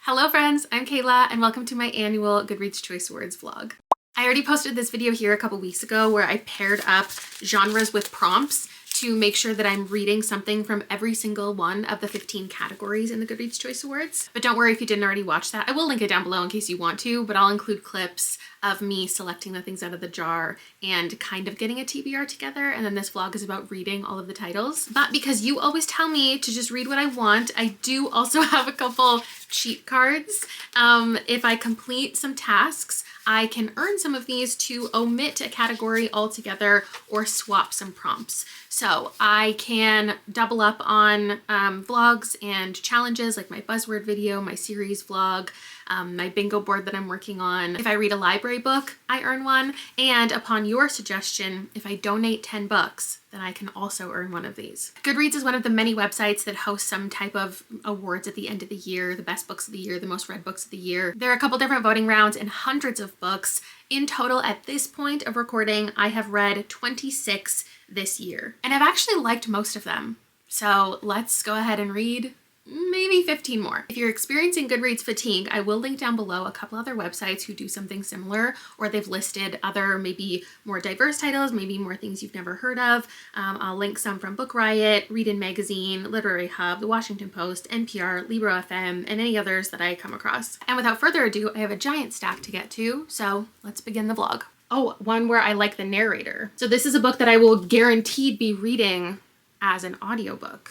Hello friends, I'm Kayla and welcome to my annual Goodreads Choice Awards vlog. I already posted this video here a couple weeks ago where I paired up genres with prompts to make sure that I'm reading something from every single one of the 15 categories in the Goodreads Choice Awards. But don't worry if you didn't already watch that. I will link it down below in case you want to, but I'll include clips of me selecting the things out of the jar and kind of getting a TBR together. And then this vlog is about reading all of the titles. But because you always tell me to just read what I want, I do also have a couple cheat cards. If I complete some tasks, I can earn some of these to omit a category altogether or swap some prompts. So I can double up on vlogs and challenges like my buzzword video, my series vlog, my bingo board that I'm working on. If I read a library book, I earn one. And upon your suggestion, if I donate 10 books, then I can also earn one of these. Goodreads is one of the many websites that hosts some type of awards at the end of the year, the best books of the year, the most read books of the year. There are a couple different voting rounds and hundreds of books. In total, at this point of recording, I have read 26 this year. And I've actually liked most of them. So let's go ahead and read maybe 15 more. If you're experiencing Goodreads fatigue, I will link down below a couple other websites who do something similar, or they've listed other maybe more diverse titles, maybe more things you've never heard of. I'll link some from Book Riot, Read In Magazine, Literary Hub, The Washington Post, NPR, Libro FM, and any others that I come across. And without further ado, I have a giant stack to get to, so let's begin the vlog. Oh, one where I like the narrator. So this is a book that I will guaranteed be reading as an audiobook.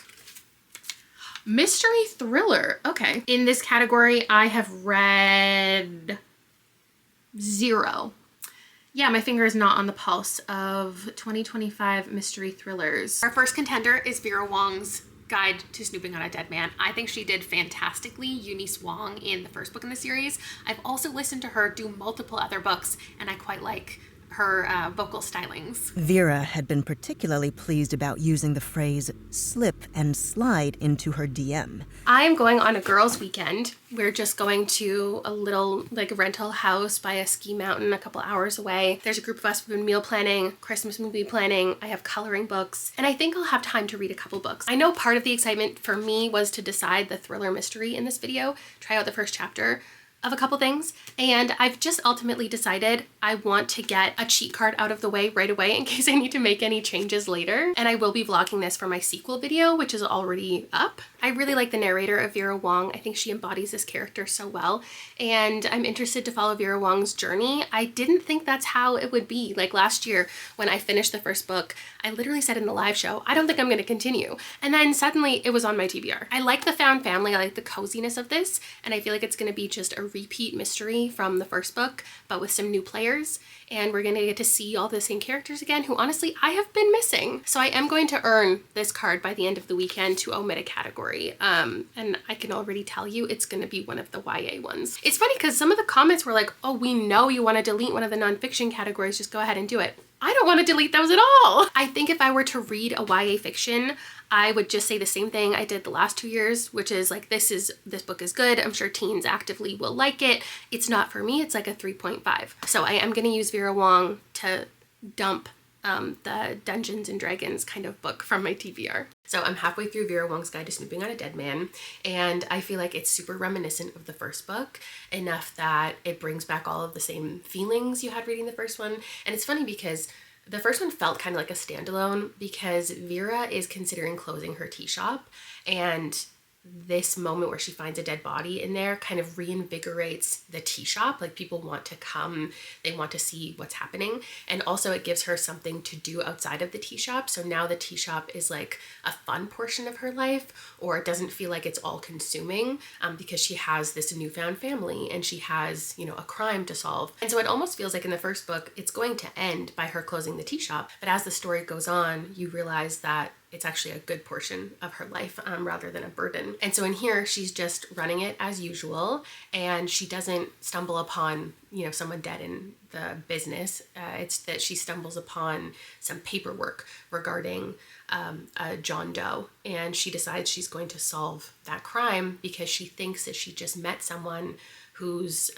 Mystery thriller. Okay. In this category, I have read 0. Yeah, my finger is not on the pulse of 2025 mystery thrillers. Our first contender is Vera Wong's Guide to Snooping on a Dead Man. I think she did fantastically, Eunice Wong, in the first book in the series. I've also listened to her do multiple other books, and I quite like her vocal stylings. Vera had been particularly pleased about using the phrase slip and slide into her DM. I'm going on a girls' weekend. We're just going to a little rental house by a ski mountain a couple hours away. There's a group of us who've been meal planning, Christmas movie planning. I have coloring books, and I think I'll have time to read a couple books. I know part of the excitement for me was to decide the thriller mystery in this video, try out the first chapter of a couple things, and I've just ultimately decided I want to get a cheat card out of the way right away in case I need to make any changes later. And I will be vlogging this for my sequel video, which is already up. I really like the narrator of Vera Wong. I think she embodies this character so well, and I'm interested to follow Vera Wong's journey. I didn't think that's how it would be. Like last year when I finished the first book, I literally said in the live show, I don't think I'm going to continue. And then suddenly it was on my TBR. I like the found family. I like the coziness of this, and I feel like it's going to be just a repeat mystery from the first book, but with some new players. And we're gonna get to see all the same characters again, who honestly I have been missing. So I am going to earn this card by the end of the weekend to omit a category. And I can already tell you it's gonna be one of the YA ones. It's funny because some of the comments were like, oh, we know you wanna delete one of the nonfiction categories, just go ahead and do it. I don't want to delete those at all. I think if I were to read a YA fiction, I would just say the same thing I did the last 2 years, which is like, this book is good. I'm sure teens actively will like it. It's not for me. It's like a 3.5. So I am going to use Vera Wong to dump the Dungeons and Dragons kind of book from my TBR. So I'm halfway through Vera Wong's Guide to Snooping on a Dead Man, and I feel like it's super reminiscent of the first book, enough that it brings back all of the same feelings you had reading the first one. And it's funny because the first one felt kind of like a standalone because Vera is considering closing her tea shop, and this moment where she finds a dead body in there kind of reinvigorates the tea shop. Like, people want to come, they want to see what's happening. And also it gives her something to do outside of the tea shop. So now the tea shop is like a fun portion of her life, or it doesn't feel like it's all consuming because she has this newfound family and she has, you know, a crime to solve. And so it almost feels like in the first book, it's going to end by her closing the tea shop. But as the story goes on, you realize that it's actually a good portion of her life rather than a burden. And so in here, she's just running it as usual, and she doesn't stumble upon, you know, someone dead in the business. It's that she stumbles upon some paperwork regarding a John Doe, and she decides she's going to solve that crime because she thinks that she just met someone whose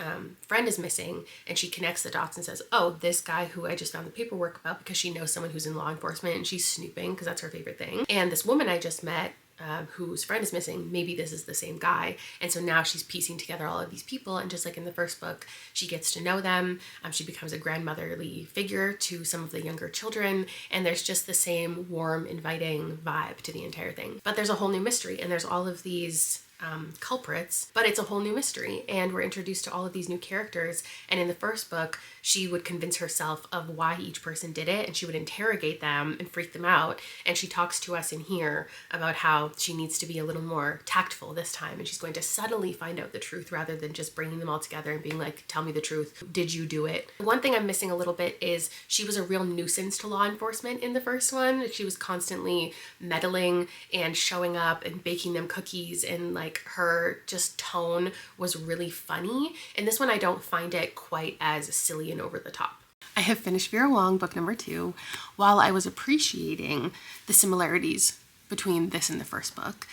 friend is missing, and she connects the dots and says, oh, this guy who I just found the paperwork about, because she knows someone who's in law enforcement and she's snooping because that's her favorite thing. And this woman I just met, whose friend is missing, maybe this is the same guy. And so now she's piecing together all of these people, and just like in the first book, she gets to know them. She becomes a grandmotherly figure to some of the younger children, and there's just the same warm, inviting vibe to the entire thing. But there's a whole new mystery, and there's all of these culprits, but it's a whole new mystery, and we're introduced to all of these new characters. And in the first book, she would convince herself of why each person did it, and she would interrogate them and freak them out. And she talks to us in here about how she needs to be a little more tactful this time, and she's going to subtly find out the truth rather than just bringing them all together and being like, tell me the truth, did you do it? One thing I'm missing a little bit is she was a real nuisance to law enforcement in the first one. She was constantly meddling and showing up and baking them cookies, and like her just tone was really funny. In this one, I don't find it quite as silly and over the top. I have finished Vera Wong, book number 2, while I was appreciating the similarities between this and the first book.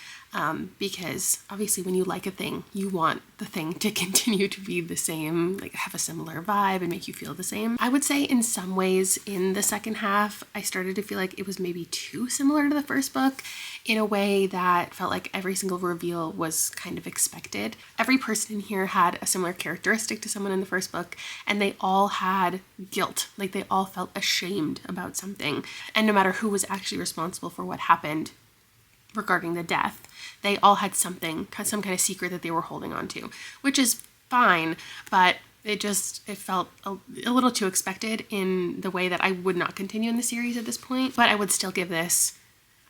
Because obviously when you like a thing, you want the thing to continue to be the same, like have a similar vibe and make you feel the same. I would say in some ways in the second half, I started to feel like it was maybe too similar to the first book in a way that felt like every single reveal was kind of expected. Every person in here had a similar characteristic to someone in the first book, and they all had guilt, like they all felt ashamed about something. And no matter who was actually responsible for what happened regarding the death, they all had some kind of secret that they were holding on to, which is fine, but it felt a little too expected in the way that I would not continue in the series at this point. But I would still give this,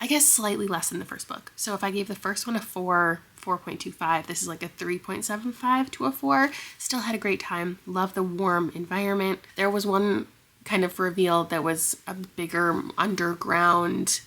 I guess, slightly less than the first book. So if I gave the first one a 4.25, this is like a 3.75 to a 4. Still had a great time. Love the warm environment. There was one kind of reveal that was a bigger underground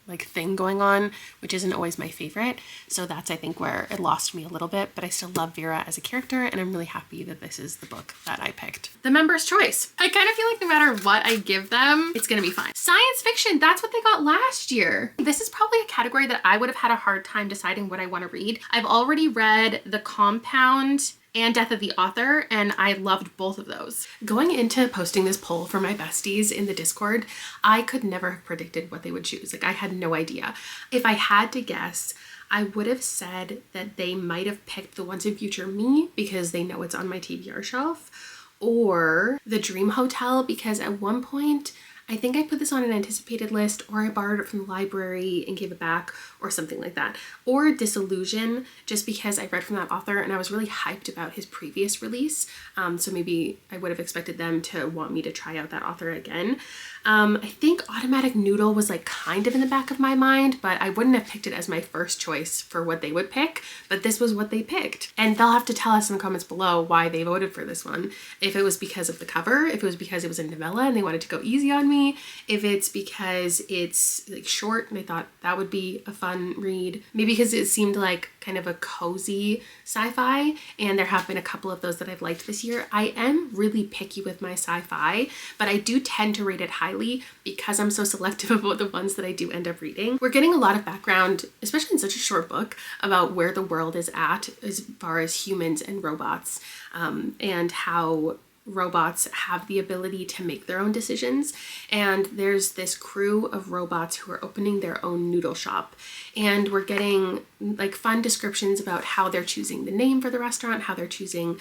like thing going on, which isn't always my favorite. So that's, I think, where it lost me a little bit, but I still love Vera as a character, and I'm really happy that this is the book that I picked. The Member's Choice. I kind of feel like no matter what I give them, it's gonna be fine. Science fiction, that's what they got last year. This is probably a category that I would have had a hard time deciding what I want to read. I've already read The Compound and Death of the Author, and I loved both of those. Going into posting this poll for my besties in the Discord, I could never have predicted what they would choose. Like, I had no idea. If I had to guess, I would have said that they might have picked The Once and Future Me because they know it's on my TBR shelf, or The Dream Hotel because at one point, I think I put this on an anticipated list, or I borrowed it from the library and gave it back, or something like that. Or Disillusion, just because I read from that author and I was really hyped about his previous release. So maybe I would have expected them to want me to try out that author again. I think Automatic Noodle was like kind of in the back of my mind, but I wouldn't have picked it as my first choice for what they would pick, but this was what they picked. And they'll have to tell us in the comments below why they voted for this one. If it was because of the cover, if it was because it was a novella and they wanted to go easy on me, if it's because it's like short and they thought that would be a fun read, maybe because it seemed like kind of a cozy sci-fi, and there have been a couple of those that I've liked this year. I am really picky with my sci-fi, but I do tend to rate it highly because I'm so selective about the ones that I do end up reading. We're getting a lot of background, especially in such a short book, about where the world is at as far as humans and robots, and how robots have the ability to make their own decisions. And there's this crew of robots who are opening their own noodle shop, and we're getting like fun descriptions about how they're choosing the name for the restaurant, how they're choosing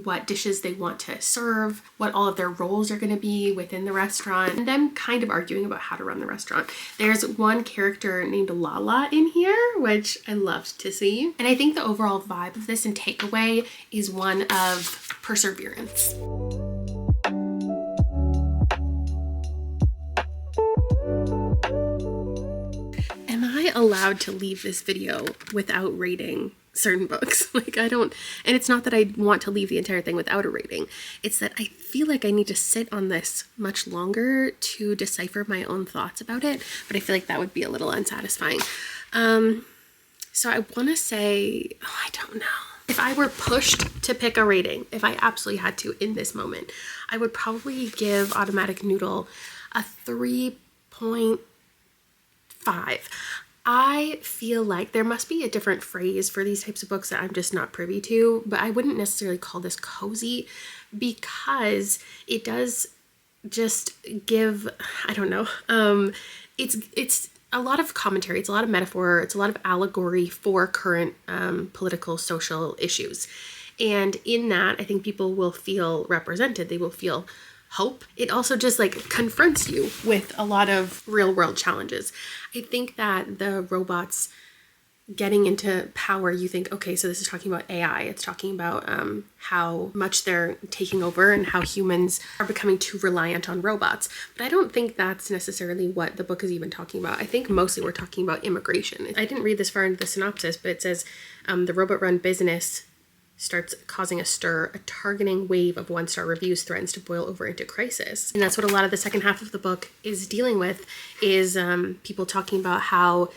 what dishes they want to serve, what all of their roles are going to be within the restaurant, and them kind of arguing about how to run the restaurant. There's one character named Lala in here, which I loved to see. And I think the overall vibe of this and takeaway is one of perseverance. Am I allowed to leave this video without rating certain books? Like, I don't, and it's not that I want to leave the entire thing without a rating. It's that I feel like I need to sit on this much longer to decipher my own thoughts about it, but I feel like that would be a little unsatisfying. So I want to say, I don't know. If I were pushed to pick a rating, if I absolutely had to in this moment, I would probably give Automatic Noodle a 3.5. I feel like there must be a different phrase for these types of books that I'm just not privy to, but I wouldn't necessarily call this cozy because it does just give, I don't know, it's a lot of commentary, it's a lot of metaphor, it's a lot of allegory for current political, social issues. And in that, I think people will feel represented. They will feel hope. It also just like confronts you with a lot of real world challenges. I think that the robots getting into power, you think, okay, so this is talking about AI. It's talking about how much they're taking over and how humans are becoming too reliant on robots. But I don't think that's necessarily what the book is even talking about. I think mostly we're talking about immigration. I didn't read this far into the synopsis, but it says the robot-run business starts causing a stir. A targeting wave of one-star reviews threatens to boil over into crisis. And that's what a lot of the second half of the book is dealing with, is people talking about how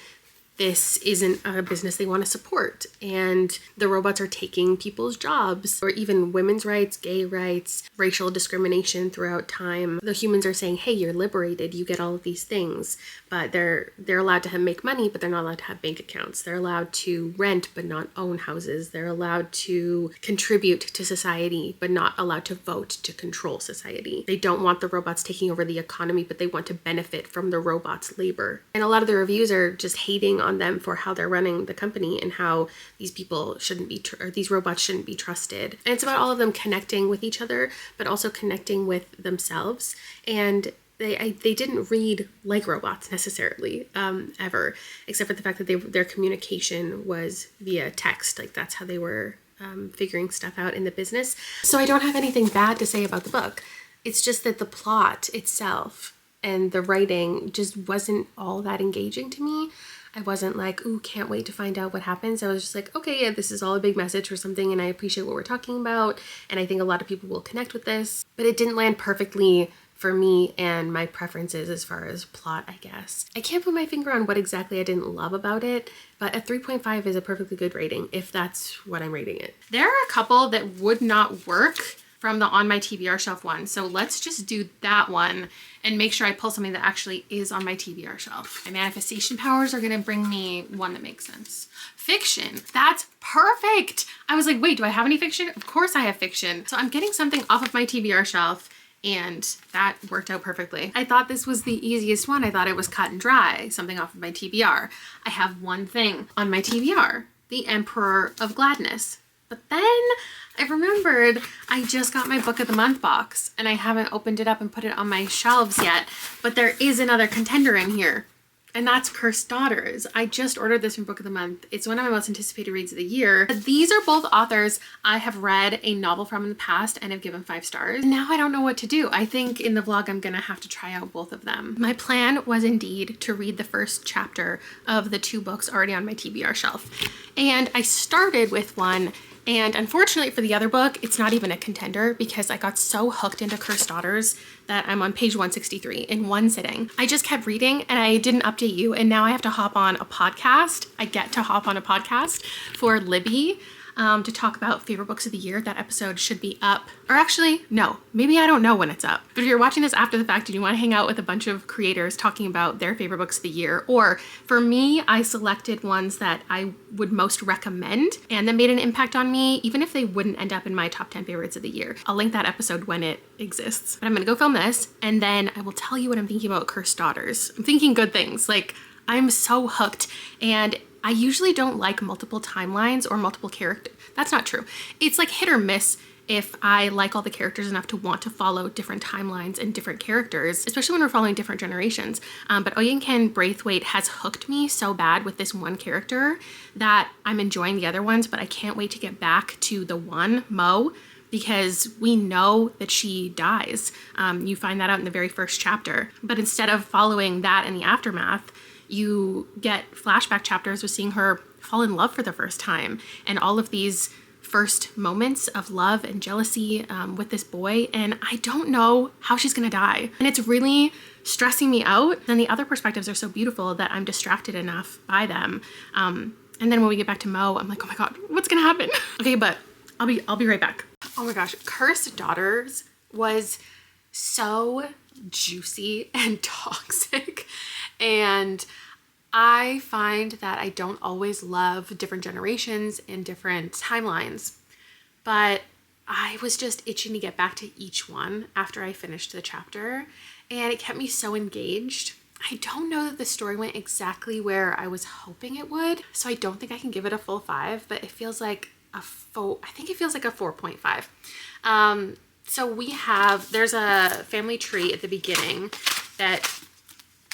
this isn't a business they want to support, and the robots are taking people's jobs, or even women's rights, gay rights, racial discrimination throughout time. The humans are saying, hey, you're liberated, you get all of these things, but they're allowed to make money, but they're not allowed to have bank accounts. They're allowed to rent, but not own houses. They're allowed to contribute to society, but not allowed to vote to control society. They don't want the robots taking over the economy, but they want to benefit from the robots' labor. And a lot of the reviews are just hating on them for how they're running the company and how these people shouldn't be, or these robots shouldn't be trusted. And it's about all of them connecting with each other, but also connecting with themselves. And they didn't read like robots necessarily, ever, except for the fact that their communication was via text. Like that's how they were figuring stuff out in the business. So I don't have anything bad to say about the book. It's just that the plot itself and the writing just wasn't all that engaging to me. I wasn't like, ooh, can't wait to find out what happens. I was just like, okay, yeah, this is all a big message for something, and I appreciate what we're talking about, and I think a lot of people will connect with this. But it didn't land perfectly for me and my preferences as far as plot, I guess. I can't put my finger on what exactly I didn't love about it, but a 3.5 is a perfectly good rating if that's what I'm rating it. There are a couple that would not work from the On My TBR Shelf one. So let's just do that one and make sure I pull something that actually is on my TBR shelf. My manifestation powers are gonna bring me one that makes sense. Fiction, that's perfect. I was like, wait, do I have any fiction? Of course I have fiction. So I'm getting something off of my TBR shelf, and that worked out perfectly. I thought this was the easiest one. I thought it was cut and dry, something off of my TBR. I have one thing on my TBR, The Emperor of Gladness. But then I remembered I just got my Book of the Month box and I haven't opened it up and put it on my shelves yet, but there is another contender in here, and that's Cursed Daughters. I just ordered this from Book of the Month. It's one of my most anticipated reads of the year. These are both authors I have read a novel from in the past and have given 5 stars. Now I don't know what to do. I think in the vlog I'm gonna have to try out both of them. My plan was indeed to read the first chapter of the 2 books already on my TBR shelf. And I started with one, and unfortunately for the other book, it's not even a contender because I got so hooked into Cursed Daughters that I'm on page 163 in one sitting. I just kept reading and I didn't update you, and now I have to hop on a podcast. I get to hop on a podcast for Libby to talk about favorite books of the year. That episode should be up. Or actually, no, maybe I don't know when it's up. But if you're watching this after the fact and you want to hang out with a bunch of creators talking about their favorite books of the year, or for me, I selected ones that I would most recommend and that made an impact on me, even if they wouldn't end up in my top 10 favorites of the year. I'll link that episode when it exists. But I'm gonna go film this, and then I will tell you what I'm thinking about Cursed Daughters. I'm thinking good things. Like, I'm so hooked, and I usually don't like multiple timelines or multiple characters. That's not true. It's like hit or miss if I like all the characters enough to want to follow different timelines and different characters, especially when we're following different generations. But Oyinkan Braithwaite has hooked me so bad with this one character that I'm enjoying the other ones, but I can't wait to get back to the one, Mo, because we know that she dies. You find that out in the very first chapter. But instead of following that in the aftermath, you get flashback chapters with seeing her fall in love for the first time and all of these first moments of love and jealousy with this boy, and I don't know how she's gonna die. And it's really stressing me out. Then the other perspectives are so beautiful that I'm distracted enough by them. And then when we get back to Mo, I'm like, oh my God, what's gonna happen? Okay, but I'll be right back. Oh my gosh, Cursed Daughters was so juicy and toxic, and I find that I don't always love different generations and different timelines, but I was just itching to get back to each one after I finished the chapter, and it kept me so engaged. I don't know that the story went exactly where I was hoping it would, so I don't think I can give it a full 5, but it feels like I think it feels like a 4.5. So there's a family tree at the beginning that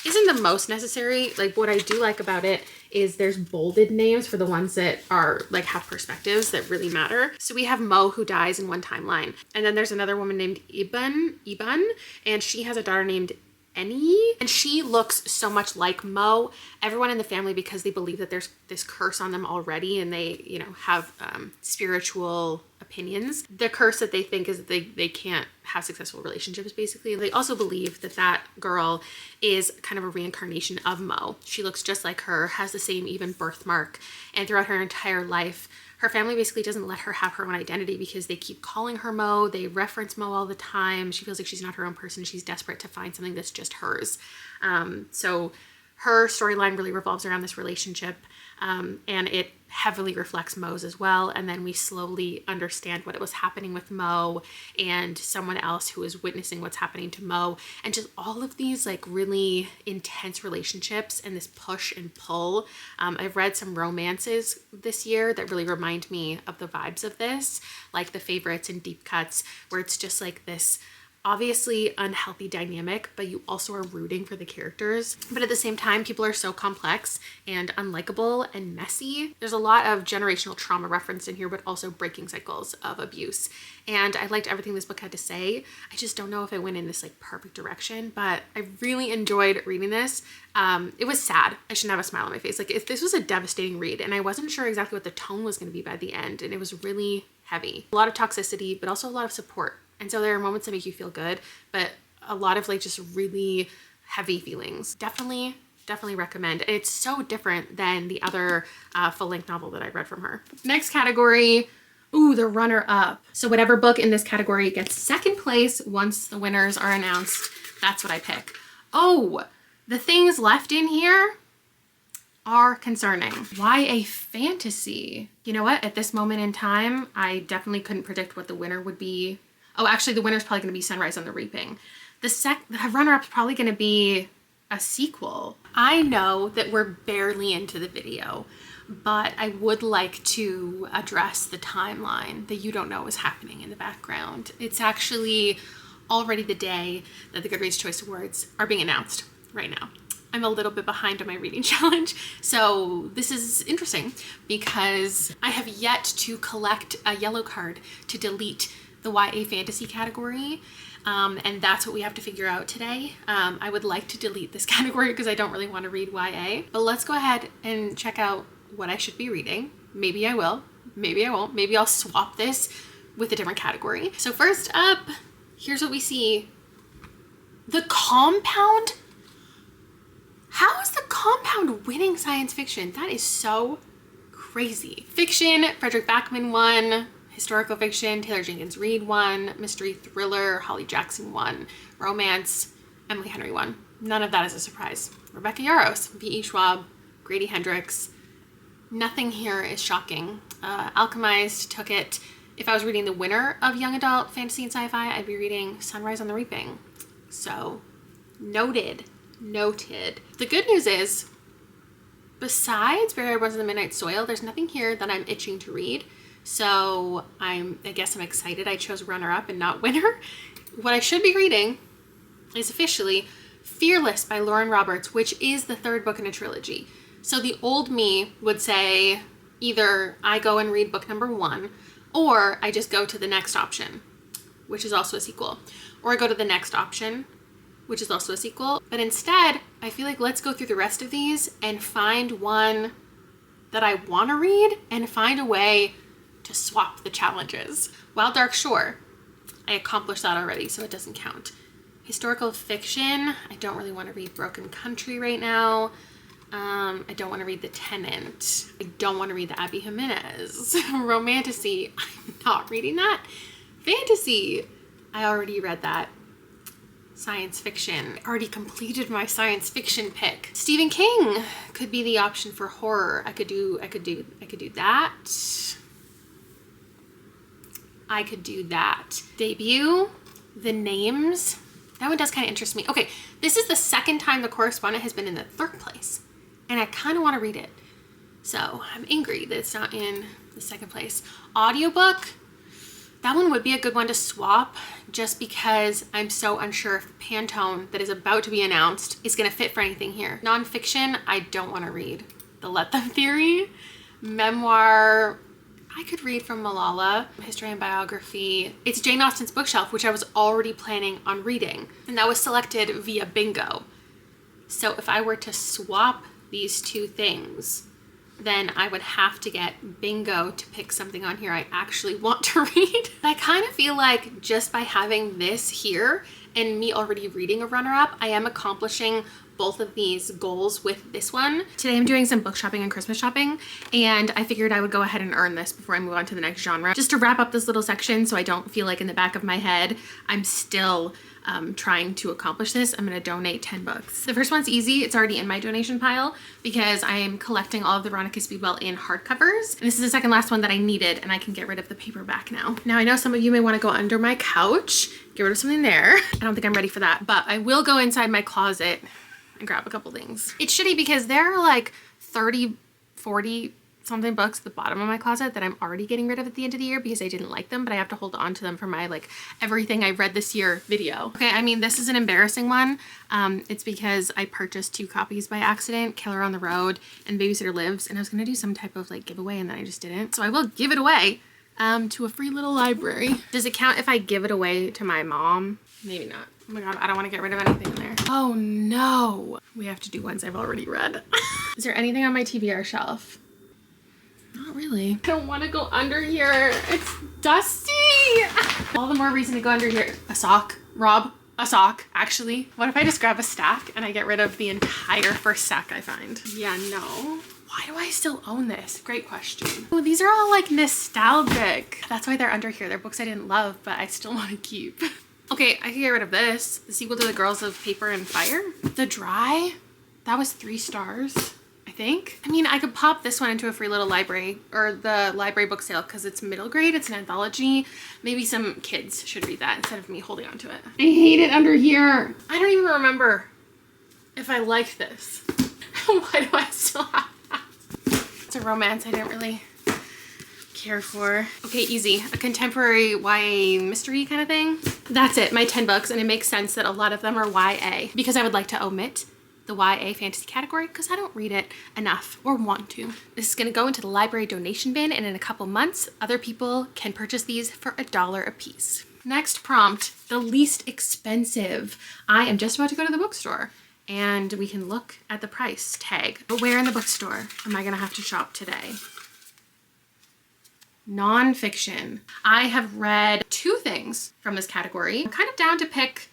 isn't the most necessary. Like, what I do like about it is there's bolded names for the ones that are like have perspectives that really matter. So we have Mo, who dies in one timeline. And then there's another woman named Iban, and she has a daughter named Eni, and she looks so much like Mo. Everyone in the family, because they believe that there's this curse on them already, and they, you know, have spiritual opinions. The curse that they think is that they can't have successful relationships, basically. They also believe that that girl is kind of a reincarnation of Mo. She looks just like her, has the same even birthmark, and throughout her entire life, her family basically doesn't let her have her own identity because they keep calling her Mo. They reference Mo all the time. She feels like she's not her own person. She's desperate to find something that's just hers. So her storyline really revolves around this relationship, and it heavily reflects Mo's as well. And then we slowly understand what was happening with Mo and someone else who is witnessing what's happening to Mo, and just all of these like really intense relationships and this push and pull. I've read some romances this year that really remind me of the vibes of this, like The Favorites and Deep Cuts, where it's just like this obviously unhealthy dynamic, but you also are rooting for the characters. But at the same time, people are so complex and unlikable and messy. There's a lot of generational trauma referenced in here, but also breaking cycles of abuse. And I liked everything this book had to say. I just don't know if it went in this like perfect direction, but I really enjoyed reading this. It was sad. I shouldn't have a smile on my face. Like, if this was a devastating read, and I wasn't sure exactly what the tone was going to be by the end, and it was really heavy. A lot of toxicity, but also a lot of support. And so there are moments that make you feel good, but a lot of like just really heavy feelings. Definitely recommend. It's so different than the other full-length novel that I read from her. Next category, ooh, the runner-up. So whatever book in this category gets second place once the winners are announced, that's what I pick. Oh, the things left in here are concerning. YA fantasy. You know what? At this moment in time, I definitely couldn't predict what the winner would be. Oh, actually, the winner's probably going to be Sunrise on the Reaping. The runner-up's probably going to be a sequel. I know that we're barely into the video, but I would like to address the timeline that you don't know is happening in the background. It's actually already the day that the Goodreads Choice Awards are being announced right now. I'm a little bit behind on my reading challenge, so this is interesting because I have yet to collect a yellow card to delete the YA fantasy category, and that's what we have to figure out today. I would like to delete this category because I don't really want to read YA, but let's go ahead and check out what I should be reading. Maybe I will, maybe I won't, maybe I'll swap this with a different category. So first up, here's what we see. The Compound? How is The Compound winning science fiction? That is so crazy. Fiction, Frederick Backman won. Historical fiction, Taylor Jenkins Reid won. Mystery thriller, Holly Jackson won. Romance, Emily Henry won. None of that is a surprise. Rebecca Yarros, B.E. Schwab, Grady Hendrix. Nothing here is shocking. Alchemized took it. If I was reading the winner of young adult fantasy and sci-fi, I'd be reading Sunrise on the Reaping. So, noted. The good news is, besides Where I Was in the Midnight Soil, there's nothing here that I'm itching to read. So I guess I'm excited I chose runner-up and not winner. What I should be reading is officially Fearless by Lauren Roberts, which is the third book in a trilogy. So the old me would say either I go and read book number 1, or I just go to the next option, which is also a sequel, or I go to the next option, which is also a sequel. But instead, I feel like let's go through the rest of these and find one that I want to read and find a way to swap the challenges. Wild Dark Shore, I accomplished that already, so it doesn't count. Historical fiction, I don't really want to read Broken Country right now. I don't want to read The Tenant. I don't want to read the Abby Jimenez. Romantasy, I'm not reading that. Fantasy, I already read that. Science fiction, I already completed my science fiction pick. Stephen King could be the option for horror. I could do that. I could do that. Debut, The Names. That one does kind of interest me. Okay, this is the second time The Correspondent has been in the third place, and I kind of want to read it. So I'm angry that it's not in the second place. Audiobook, that one would be a good one to swap just because I'm so unsure if the Pantone that is about to be announced is going to fit for anything here. Nonfiction, I don't want to read. The Let Them Theory. Memoir, I could read from Malala. History and biography. It's Jane Austen's bookshelf, which I was already planning on reading. And that was selected via bingo. So if I were to swap these two things, then I would have to get bingo to pick something on here I actually want to read. I kind of feel like just by having this here and me already reading a runner-up, I am accomplishing both of these goals with this one. Today I'm doing some book shopping and Christmas shopping, and I figured I would go ahead and earn this before I move on to the next genre. Just to wrap up this little section so I don't feel like in the back of my head I'm still trying to accomplish this, I'm gonna donate 10 books. The first one's easy. It's already in my donation pile because I am collecting all of the Veronica Speedwell in hardcovers. And this is the second last one that I needed, and I can get rid of the paperback now. Now I know some of you may want to go under my couch, get rid of something there. I don't think I'm ready for that, but I will go inside my closet and grab a couple things. It's shitty because there are like 30, 40 something books at the bottom of my closet that I'm already getting rid of at the end of the year because I didn't like them, but I have to hold on to them for my like everything I read this year video. Okay, I mean, this is an embarrassing one. It's because I purchased 2 copies by accident, Killer on the Road and Babysitter Lives, and I was gonna do some type of like giveaway and then I just didn't. So I will give it away to a free little library. Does it count if I give it away to my mom? Maybe not. Oh my God, I don't want to get rid of anything in there. Oh no. We have to do ones I've already read. Is there anything on my TBR shelf? Not really. I don't want to go under here. It's dusty. All the more reason to go under here. A sock, Rob. A sock, actually. What if I just grab a stack and I get rid of the entire first stack I find? Yeah, no. Why do I still own this? Great question. Oh, these are all like nostalgic. That's why they're under here. They're books I didn't love, but I still want to keep. Okay, I can get rid of this. The sequel to The Girls of Paper and Fire. The Dry, that was 3 stars, I think. I mean, I could pop this one into a free little library or the library book sale because it's middle grade, it's an anthology. Maybe some kids should read that instead of me holding on to it. I hate it under here. I don't even remember if I liked this. Why do I still have that? It's a romance I didn't really care for. Okay, easy. A contemporary YA mystery kind of thing. That's it, my 10 books, and it makes sense that a lot of them are YA because I would like to omit the YA fantasy category because I don't read it enough or want to. This is gonna go into the library donation bin, and in a couple months, other people can purchase these for $1 a piece. Next prompt, the least expensive. I am just about to go to the bookstore and we can look at the price tag. But where in the bookstore am I gonna have to shop today? Nonfiction. I have read 2 things from this category. I'm kind of down to pick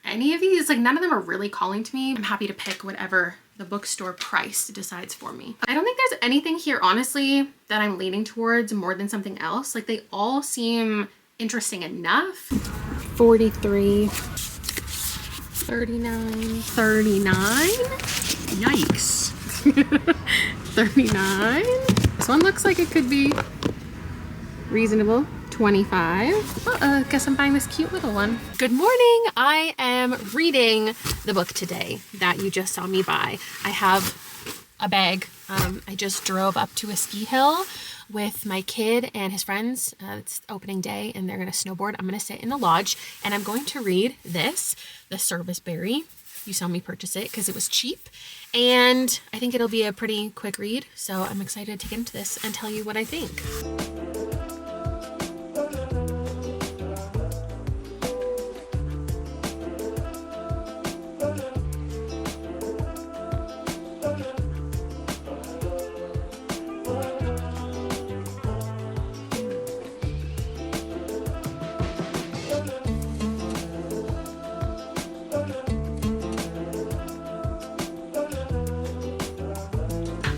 any of these. Like, none of them are really calling to me. I'm happy to pick whatever the bookstore price decides for me. I don't think there's anything here, honestly, that I'm leaning towards more than something else. Like, they all seem interesting enough. 43, 39, 39. Yikes. 39. This one looks like it could be reasonable. 25. Guess I'm buying this cute little one. Good morning. I am reading the book today that you just saw me buy. I have a bag. I just drove up to a ski hill with my kid and his friends. It's opening day and they're gonna snowboard. I'm gonna sit in the lodge and I'm going to read this, The Service Berry. You saw me purchase it because it was cheap. And I think it'll be a pretty quick read. So I'm excited to get into this and tell you what I think.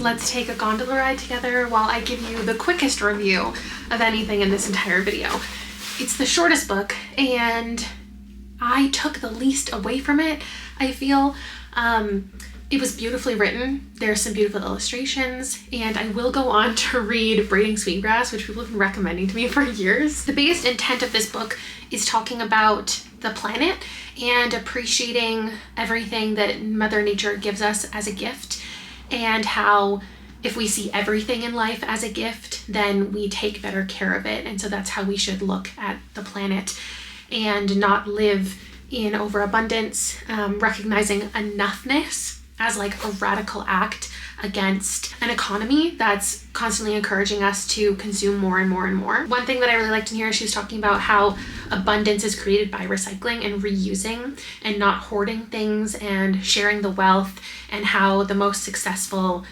Let's take a gondola ride together while I give you the quickest review of anything in this entire video. It's the shortest book and I took the least away from it. I feel It was beautifully written. There's some beautiful illustrations, and I will go on to read Braiding Sweetgrass, which people have been recommending to me for years. The biggest intent of this book is talking about the planet and appreciating everything that Mother Nature gives us as a gift, and how if we see everything in life as a gift, then we take better care of it. And so that's how we should look at the planet and not live in overabundance, recognizing enoughness as like a radical act against an economy that's constantly encouraging us to consume more and more and more. One thing that I really liked in here, she was talking about how abundance is created by recycling and reusing and not hoarding things and sharing the wealth, and how the most successful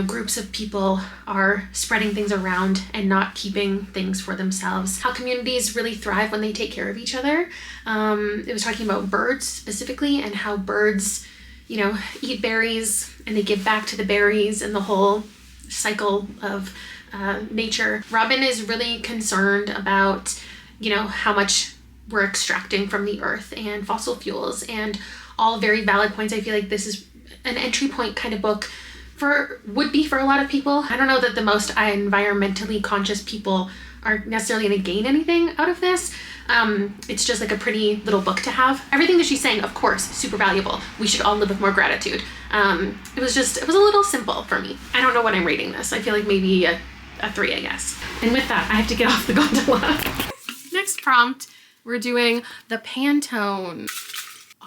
groups of people are spreading things around and not keeping things for themselves. How communities really thrive when they take care of each other. It was talking about birds specifically, and how birds, eat berries and they give back to the berries, and the whole cycle of nature. Robin is really concerned about, how much we're extracting from the earth and fossil fuels, and all very valid points. I feel like this is an entry point kind of book would be for a lot of people. I don't know that the most environmentally conscious people are necessarily going to gain anything out of this. It's just like a pretty little book to have. Everything that she's saying, of course, super valuable. We should all live with more gratitude. It was a little simple for me. I don't know what I'm rating this. I feel like maybe a 3, I guess. And with that, I have to get off the gondola. Next prompt, we're doing the Pantone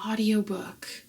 audiobook.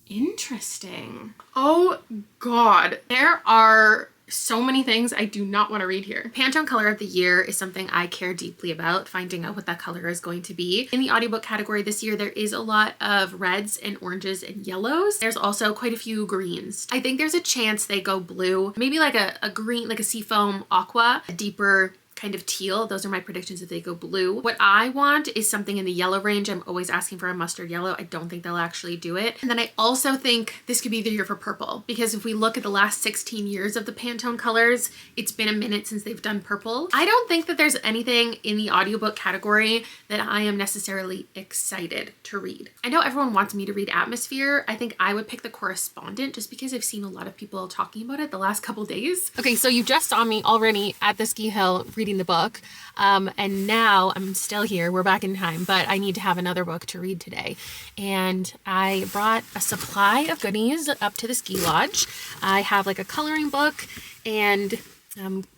Interesting. Oh God, there are so many things I do not want to read here. Pantone color of the year is something I care deeply about, finding out what that color is going to be. In the audiobook category this year, there is a lot of reds and oranges and yellows. There's also quite a few greens. I think there's a chance they go blue, maybe like a green, like a seafoam aqua, a deeper kind of teal. Those are my predictions if they go blue. What I want is something in the yellow range. I'm always asking for a mustard yellow. I don't think they'll actually do it. And then I also think this could be the year for purple, because if we look at the last 16 years of the Pantone colors, it's been a minute since they've done purple. I don't think that there's anything in the audiobook category that I am necessarily excited to read. I know everyone wants me to read Atmosphere. I think I would pick The Correspondent just because I've seen a lot of people talking about it the last couple days. Okay, so you just saw me already at the ski hill reading the book, and now I'm still here. We're back in time, but I need to have another book to read today, and I brought a supply of goodies up to the ski lodge. I have like a coloring book and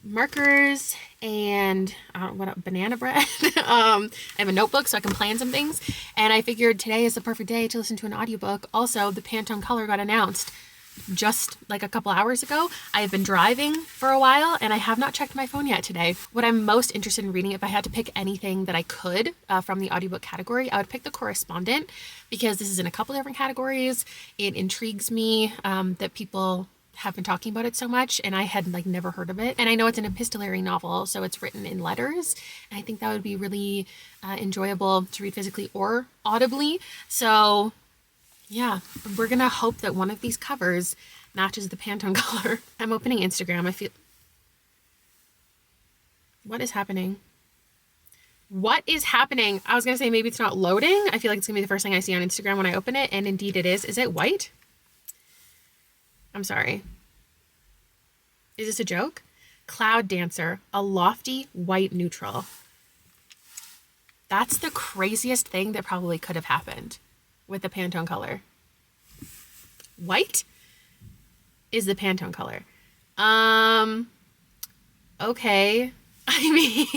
markers and banana bread. I have a notebook so I can plan some things, and I figured today is the perfect day to listen to an audiobook. Also, the Pantone color got announced just like a couple hours ago. I have been driving for a while and I have not checked my phone yet today. What I'm most interested in reading, if I had to pick anything that I could from the audiobook category, I would pick The Correspondent, because this is in a couple different categories. It intrigues me that people have been talking about it so much, and I had like never heard of it. And I know it's an epistolary novel, so it's written in letters, and I think that would be really enjoyable to read physically or audibly. So yeah, we're gonna hope that one of these covers matches the Pantone color. I'm opening Instagram. I feel... What is happening? What is happening? I was gonna say maybe it's not loading. I feel like it's gonna be the first thing I see on Instagram when I open it, and indeed it is. Is it white? I'm sorry. Is this a joke? Cloud Dancer, a lofty white neutral. That's the craziest thing that probably could have happened with the Pantone color. White is the Pantone color. Okay. I mean,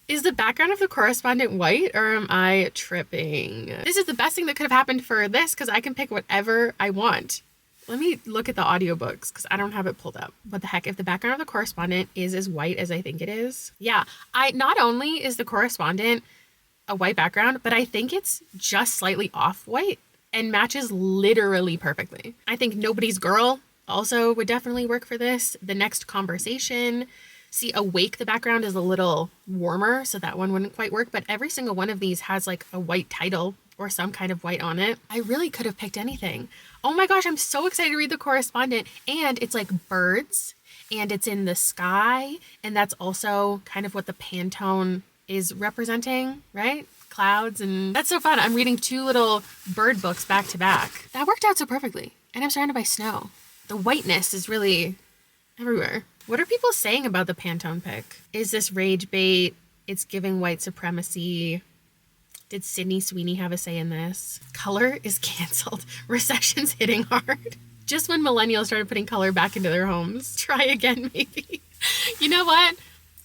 is the background of The Correspondent white, or am I tripping? This is the best thing that could have happened for this, because I can pick whatever I want. Let me look at the audiobooks because I don't have it pulled up. What the heck, if the background of The Correspondent is as white as I think it is. Yeah, not only is The Correspondent a white background, but I think it's just slightly off white and matches literally perfectly. I think Nobody's Girl also would definitely work for this. The Next Conversation. See, Awake, the background is a little warmer, so that one wouldn't quite work, but every single one of these has like a white title or some kind of white on it. I really could have picked anything. Oh my gosh, I'm so excited to read The Correspondent. And it's like birds, and it's in the sky, and that's also kind of what the Pantone is representing, right? Clouds, and that's so fun. I'm reading 2 little bird books back to back. That worked out so perfectly. And I'm surrounded by snow. The whiteness is really everywhere. What are people saying about the Pantone pick? Is this rage bait? It's giving white supremacy. Did Sydney Sweeney have a say in this? Color is canceled. Recession's hitting hard. Just when millennials started putting color back into their homes. Try again, maybe. You know what?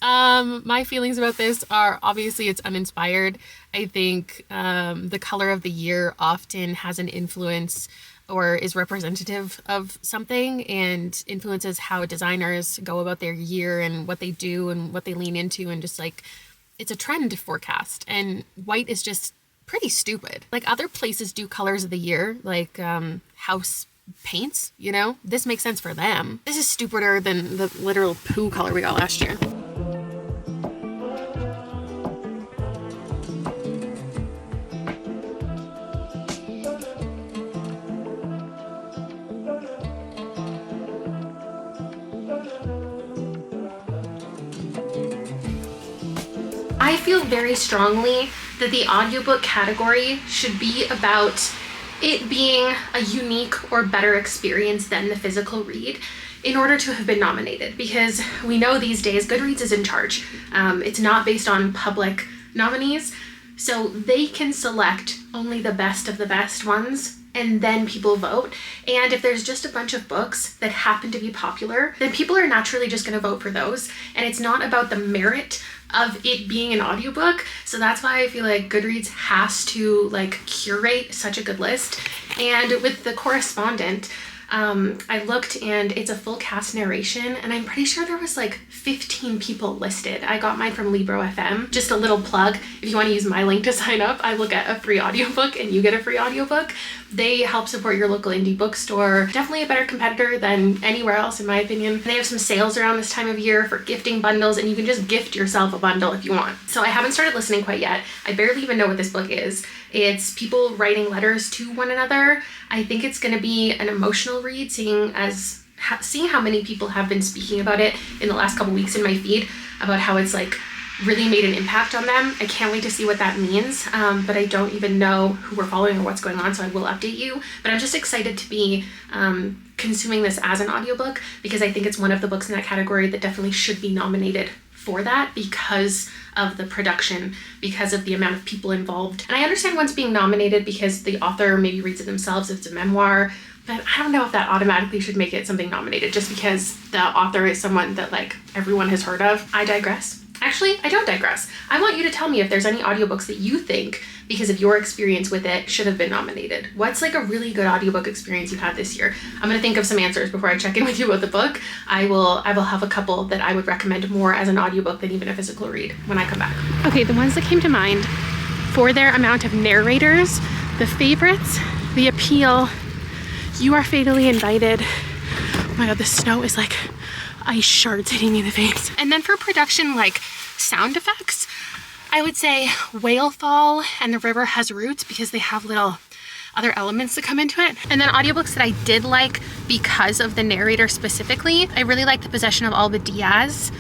My feelings about this are obviously it's uninspired. I think the color of the year often has an influence or is representative of something and influences how designers go about their year and what they do and what they lean into, and just like it's a trend forecast. And white is just pretty stupid. Like other places do colors of the year, like house paints, you know? This makes sense for them. This is stupider than the literal poo color we got last year. I feel very strongly that the audiobook category should be about it being a unique or better experience than the physical read in order to have been nominated, because we know these days Goodreads is in charge. It's not based on public nominees, so they can select only the best of the best ones and then people vote. And if there's just a bunch of books that happen to be popular, then people are naturally just going to vote for those. And it's not about the merit of it being an audiobook. So that's why I feel like Goodreads has to like curate such a good list. And with The Correspondent, I looked and it's a full cast narration, and I'm pretty sure there was like 15 people listed. I got mine from Libro FM. Just a little plug, if you want to use my link to sign up, I will get a free audiobook and you get a free audiobook. They help support your local indie bookstore. Definitely a better competitor than anywhere else in my opinion. They have some sales around this time of year for gifting bundles, and you can just gift yourself a bundle if you want. So I haven't started listening quite yet. I barely even know what this book is. It's people writing letters to one another. I think it's going to be an emotional read, seeing how many people have been speaking about it in the last couple weeks in my feed about how it's like really made an impact on them. I can't wait to see what that means, but I don't even know who we're following or what's going on, so I will update you. But I'm just excited to be consuming this as an audiobook, because I think it's one of the books in that category that definitely should be nominated for that because of the production, because of the amount of people involved. And I understand one's being nominated because the author maybe reads it themselves if it's a memoir, but I don't know if that automatically should make it something nominated just because the author is someone that like everyone has heard of. I digress. Actually, I don't digress. I want you to tell me if there's any audiobooks that you think, because of your experience with it, should have been nominated. What's like a really good audiobook experience you had this year? I'm gonna think of some answers before I check in with you about the book. I will have a couple that I would recommend more as an audiobook than even a physical read when I come back. Okay, the ones that came to mind for their amount of narrators, the favorites, the appeal, You Are Fatally Invited. Oh my god, the snow is like ice shards hitting me in the face. And then for production, like sound effects, I would say Whale Fall and The River Has Roots, because they have little other elements that come into it. And then audiobooks that I did like because of the narrator specifically, I really liked The Possession of Alba Diaz.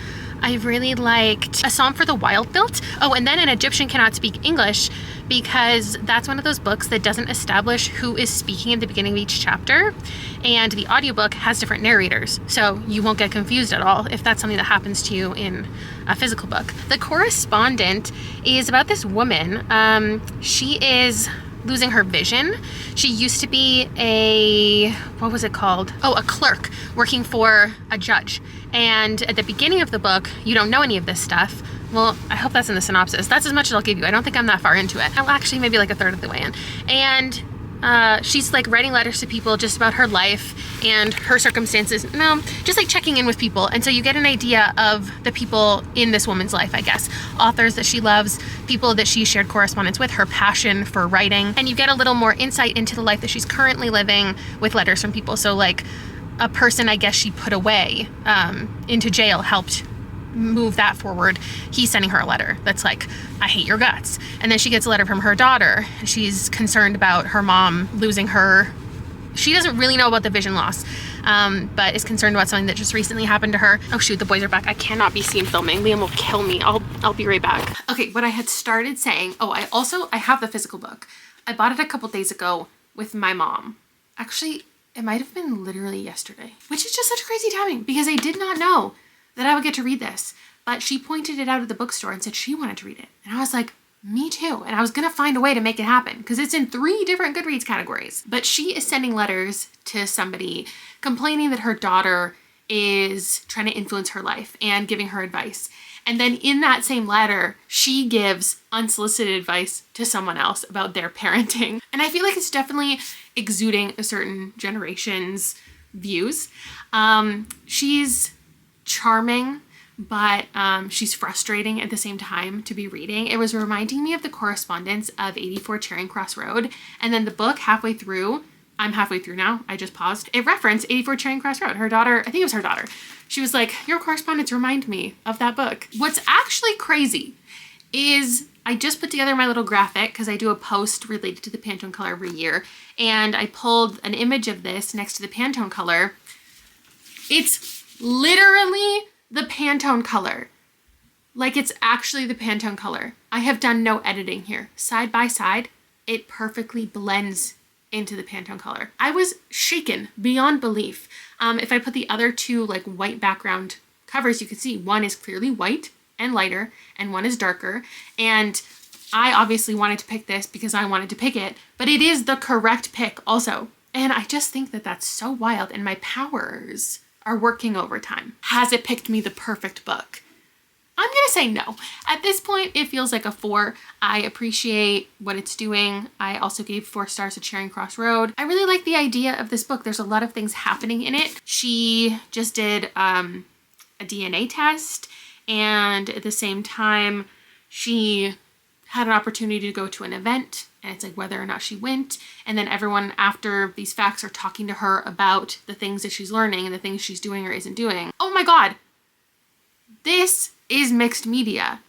I really liked A Psalm for the Wild Built. Oh, and then An Egyptian Cannot Speak English, because that's one of those books that doesn't establish who is speaking at the beginning of each chapter. And the audiobook has different narrators, so you won't get confused at all if that's something that happens to you in a physical book. The Correspondent is about this woman. She is losing her vision. She used to be what was it called? Oh, a clerk working for a judge. And at the beginning of the book, you don't know any of this stuff. Well, I hope that's in the synopsis. That's as much as I'll give you. I don't think I'm that far into it. I'll actually maybe like a third of the way in. And she's like writing letters to people just about her life and her circumstances. No, just like checking in with people. And so you get an idea of the people in this woman's life, I guess. Authors that she loves, people that she shared correspondence with, her passion for writing. And you get a little more insight into the life that she's currently living with letters from people. So like a person, I guess, she put away into jail helped move that forward. He's sending her a letter that's like, I hate your guts. And then she gets a letter from her daughter. She's concerned about her mom losing her. She doesn't really know about the vision loss, but is concerned about something that just recently happened to her. Oh shoot, the boys are back. I cannot be seen filming. Liam will kill me. I'll be right back. Okay, what I had started saying, I have the physical book. I bought it a couple days ago with my mom. Actually, It might have been literally yesterday, which is just such crazy timing because I did not know that I would get to read this. But she pointed it out at the bookstore and said she wanted to read it. And I was like, me too. And I was going to find a way to make it happen because it's in 3 different Goodreads categories. But she is sending letters to somebody complaining that her daughter is trying to influence her life and giving her advice. And then in that same letter, she gives unsolicited advice to someone else about their parenting. And I feel like it's definitely exuding a certain generation's views. She's charming, but she's frustrating at the same time to be reading. It was reminding me of the correspondence of 84 Charing Cross Road. And then the book halfway through, I'm halfway through now, I just paused, it referenced 84 Charing Cross Road. Her daughter, I think it was her daughter, she was like, your correspondence remind me of that book. What's actually crazy is I just put together my little graphic because I do a post related to the Pantone color every year. And I pulled an image of this next to the Pantone color. It's literally the Pantone color. Like it's actually the Pantone color. I have done no editing here. Side by side, it perfectly blends into the Pantone color. I was shaken beyond belief. If I put the other 2 like white background covers, you can see one is clearly white and lighter and one is darker. And I obviously wanted to pick this because I wanted to pick it, but it is the correct pick also. And I just think that that's so wild and my powers are working overtime. Has it picked me the perfect book? I'm gonna say no. At this point, it feels like a 4. I appreciate what it's doing. I also gave 4 stars to Charing Cross Road. I really like the idea of this book. There's a lot of things happening in it. She just did a DNA test, and at the same time, she had an opportunity to go to an event, and it's like whether or not she went. And then everyone after these facts are talking to her about the things that she's learning and the things she's doing or isn't doing. Oh my God. This is mixed media,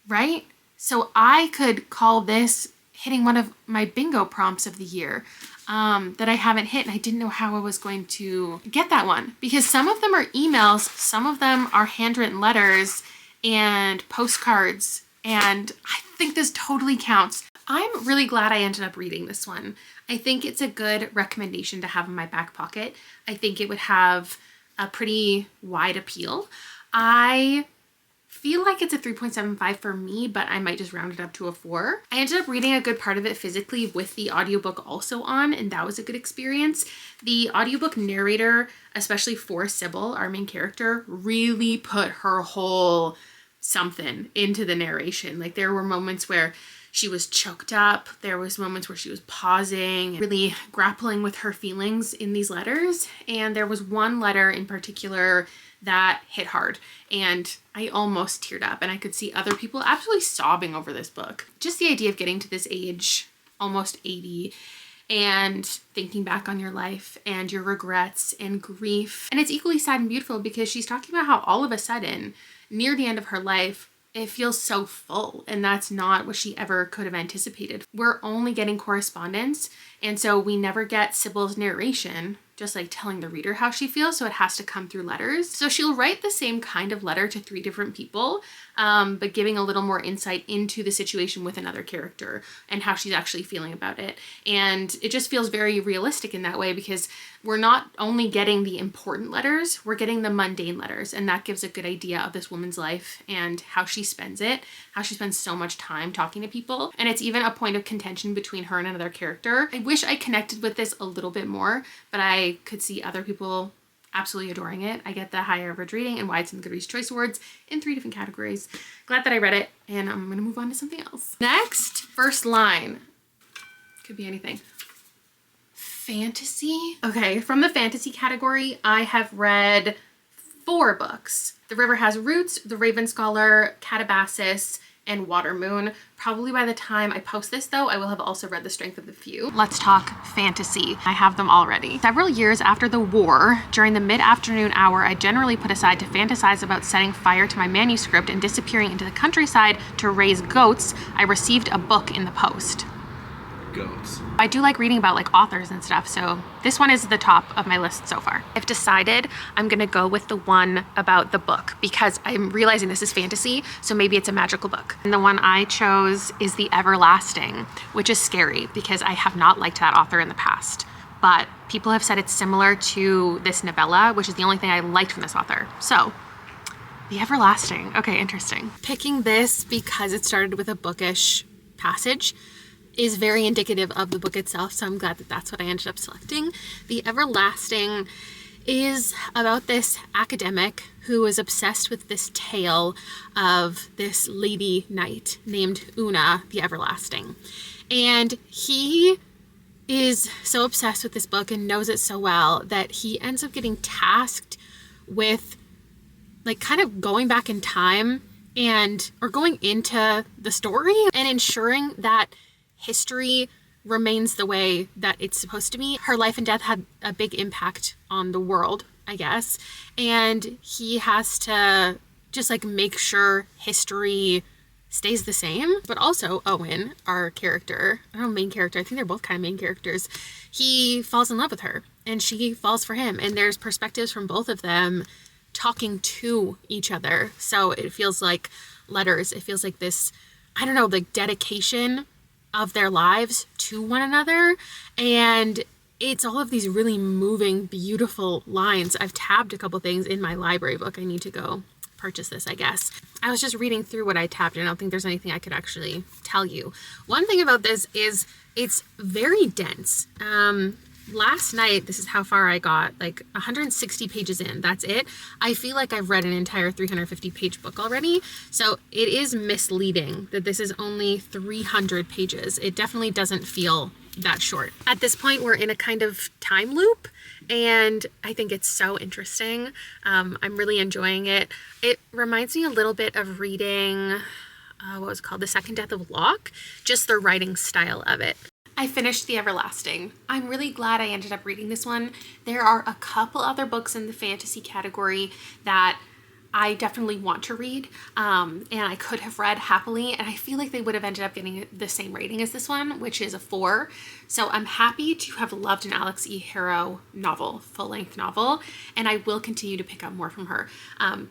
right? So I could call this hitting one of my bingo prompts of the year that I haven't hit, and I didn't know how I was going to get that one because some of them are emails, some of them are handwritten letters and postcards, and I think this totally counts. I'm really glad I ended up reading this one. I think it's a good recommendation to have in my back pocket. I think it would have a pretty wide appeal. I feel like it's a 3.75 for me, but I might just round it up to a 4. I ended up reading a good part of it physically with the audiobook also on, and that was a good experience. The audiobook narrator, especially for Sybil, our main character, really put her whole something into the narration. Like there were moments where she was choked up. There was moments where she was pausing, really grappling with her feelings in these letters. And there was one letter in particular that hit hard and I almost teared up, and I could see other people absolutely sobbing over this book. Just the idea of getting to this age, almost 80, and thinking back on your life and your regrets and grief. And it's equally sad and beautiful because she's talking about how all of a sudden, near the end of her life, it feels so full, and that's not what she ever could have anticipated. We're only getting correspondence, and so we never get Sybil's narration, just like telling the reader how she feels, so it has to come through letters. So she'll write the same kind of letter to 3 different people, but giving a little more insight into the situation with another character and how she's actually feeling about it. And it just feels very realistic in that way because we're not only getting the important letters, we're getting the mundane letters, and that gives a good idea of this woman's life and how she spends it, how she spends so much time talking to people. And it's even a point of contention between her and another character. I wish I connected with this a little bit more, but I could see other people absolutely adoring it. I get the higher average rating and why it's in the Goodreads Choice Awards in 3 different categories. Glad that I read it, and I'm gonna move on to something else. Next, first line. Could be anything. Fantasy. Okay, from the fantasy category, I have read 4 books. The River Has Roots, The Raven Scholar, Catabasis, and Watermoon. Probably by the time I post this though, I will have also read The Strength of the Few. Let's talk fantasy. I have them already. Several years after the war, during the mid-afternoon hour, I generally put aside to fantasize about setting fire to my manuscript and disappearing into the countryside to raise goats. I received a book in the post. Goats. I do like reading about like authors and stuff, so this one is the top of my list so far. I've decided I'm gonna go with the one about the book because I'm realizing this is fantasy, so maybe it's a magical book. And the one I chose is The Everlasting, which is scary because I have not liked that author in the past. but people have said it's similar to this novella, which is the only thing I liked from this author. So, The Everlasting. Okay, interesting. Picking this because it started with a bookish passage is very indicative of the book itself, so I'm glad that that's what I ended up selecting. The Everlasting is about this academic who is obsessed with this tale of this lady knight named Una the Everlasting. And he is so obsessed with this book and knows it so well that he ends up getting tasked with like kind of going back in time or going into the story and ensuring that history remains the way that it's supposed to be. Her life and death had a big impact on the world, I guess. And he has to just like make sure history stays the same. But also Owen, our character, I don't know, main character, I think they're both kind of main characters. He falls in love with her and she falls for him. And there's perspectives from both of them talking to each other. So it feels like letters. It feels like this, I don't know, like dedication of their lives to one another. And it's all of these really moving, beautiful lines. I've tabbed a couple things in my library book. I need to go purchase this, I guess. I was just reading through what I tabbed and I don't think there's anything I could actually tell you. One thing about this is it's very dense. Last night, this is how far I got, like 160 pages in. That's it. I feel like I've read an entire 350-page book already. So it is misleading that this is only 300 pages. It definitely doesn't feel that short. At this point, we're in a kind of time loop, and I think it's so interesting. I'm really enjoying it. It reminds me a little bit of reading, what was it called? The Second Death of Locke, just the writing style of it. I finished The Everlasting. I'm really glad I ended up reading this one. There are a couple other books in the fantasy category that I definitely want to read, and I could have read happily, and I feel like they would have ended up getting the same rating as this one, which is a 4. So I'm happy to have loved an Alex E. Harrow novel, full-length novel, and I will continue to pick up more from her,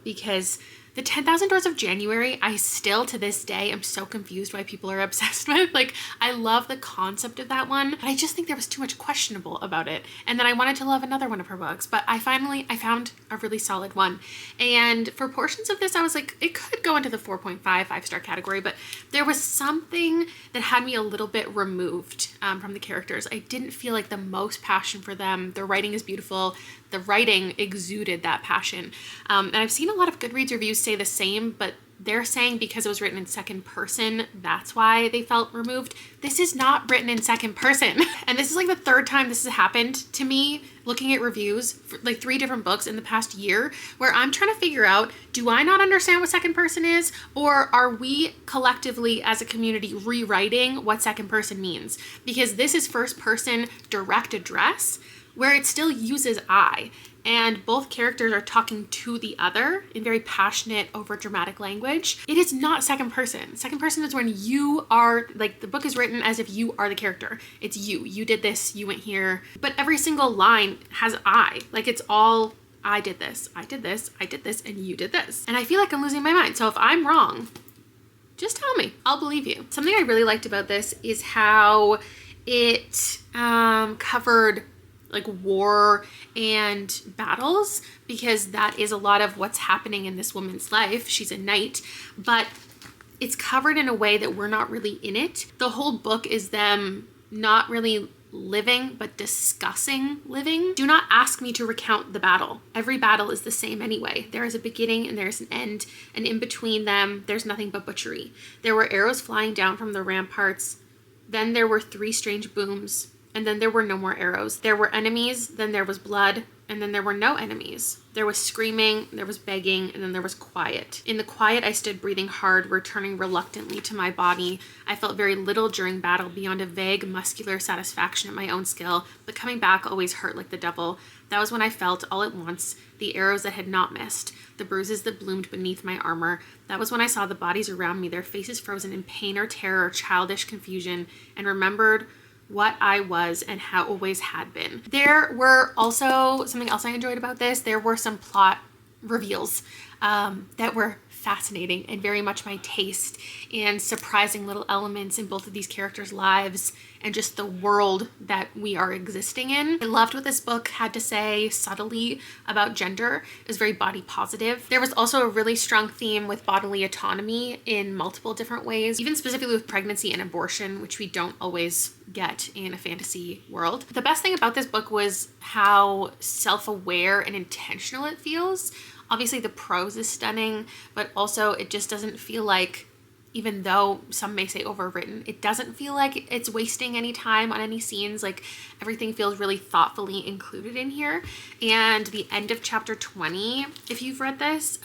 because the 10,000 Doors of January, I still to this day am so confused why people are obsessed with. Like, I love the concept of that one, but I just think there was too much questionable about it. And then I wanted to love another one of her books, but I found a really solid one. And for portions of this, I was like, it could go into the 4.5, 5-star category, but there was something that had me a little bit removed from the characters. I didn't feel like the most passion for them. The writing is beautiful. The writing exuded that passion. And I've seen a lot of Goodreads reviews say the same, but they're saying because it was written in second person, that's why they felt removed. This is not written in second person. And this is like the third time this has happened to me, looking at reviews for like 3 different books in the past year, where I'm trying to figure out, do I not understand what second person is? Or are we collectively as a community rewriting what second person means? Because this is first person direct address, where it still uses I, and both characters are talking to the other in very passionate, over dramatic language. It is not second person. Second person is when you are, like, the book is written as if you are the character. It's you did this, you went here. But every single line has I. Like, it's all, I did this, I did this, I did this, and you did this. And I feel like I'm losing my mind. So if I'm wrong, just tell me. I'll believe you. Something I really liked about this is how it covered like war and battles, because that is a lot of what's happening in this woman's life. She's a knight, but it's covered in a way that we're not really in it. The whole book is them not really living, but discussing living. Do not ask me to recount the battle. Every battle is the same anyway. There is a beginning and there's an end, and in between them, there's nothing but butchery. There were arrows flying down from the ramparts. Then there were 3 strange booms. And then there were no more arrows. There were enemies, then there was blood, and then there were no enemies. There was screaming, there was begging, and then there was quiet. In the quiet, I stood breathing hard, returning reluctantly to my body. I felt very little during battle beyond a vague, muscular satisfaction at my own skill, but coming back always hurt like the devil. That was when I felt, all at once, the arrows that had not missed, the bruises that bloomed beneath my armor. That was when I saw the bodies around me, their faces frozen in pain or terror or childish confusion, and remembered what I was and how it always had been. There were also, something else I enjoyed about this, there were some plot reveals that were fascinating and very much my taste, and surprising little elements in both of these characters' lives and just the world that we are existing in. I loved what this book had to say subtly about gender. It was very body positive. There was also a really strong theme with bodily autonomy in multiple different ways, even specifically with pregnancy and abortion, which we don't always get in a fantasy world. The best thing about this book was how self-aware and intentional it feels. Obviously the prose is stunning, but also it just doesn't feel like, even though some may say overwritten, it doesn't feel like it's wasting any time on any scenes. Like everything feels really thoughtfully included in here. And the end of chapter 20, if you've read this,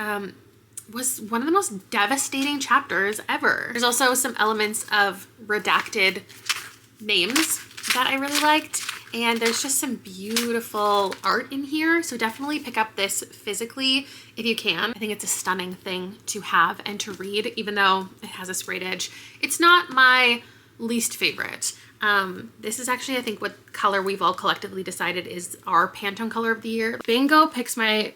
was one of the most devastating chapters ever. There's also some elements of redacted names that I really liked. And there's just some beautiful art in here. So definitely pick up this physically if you can. I think it's a stunning thing to have and to read, even though it has a sprayed edge. It's not my least favorite. This is actually, I think, what color we've all collectively decided is our Pantone color of the year. Bingo picks my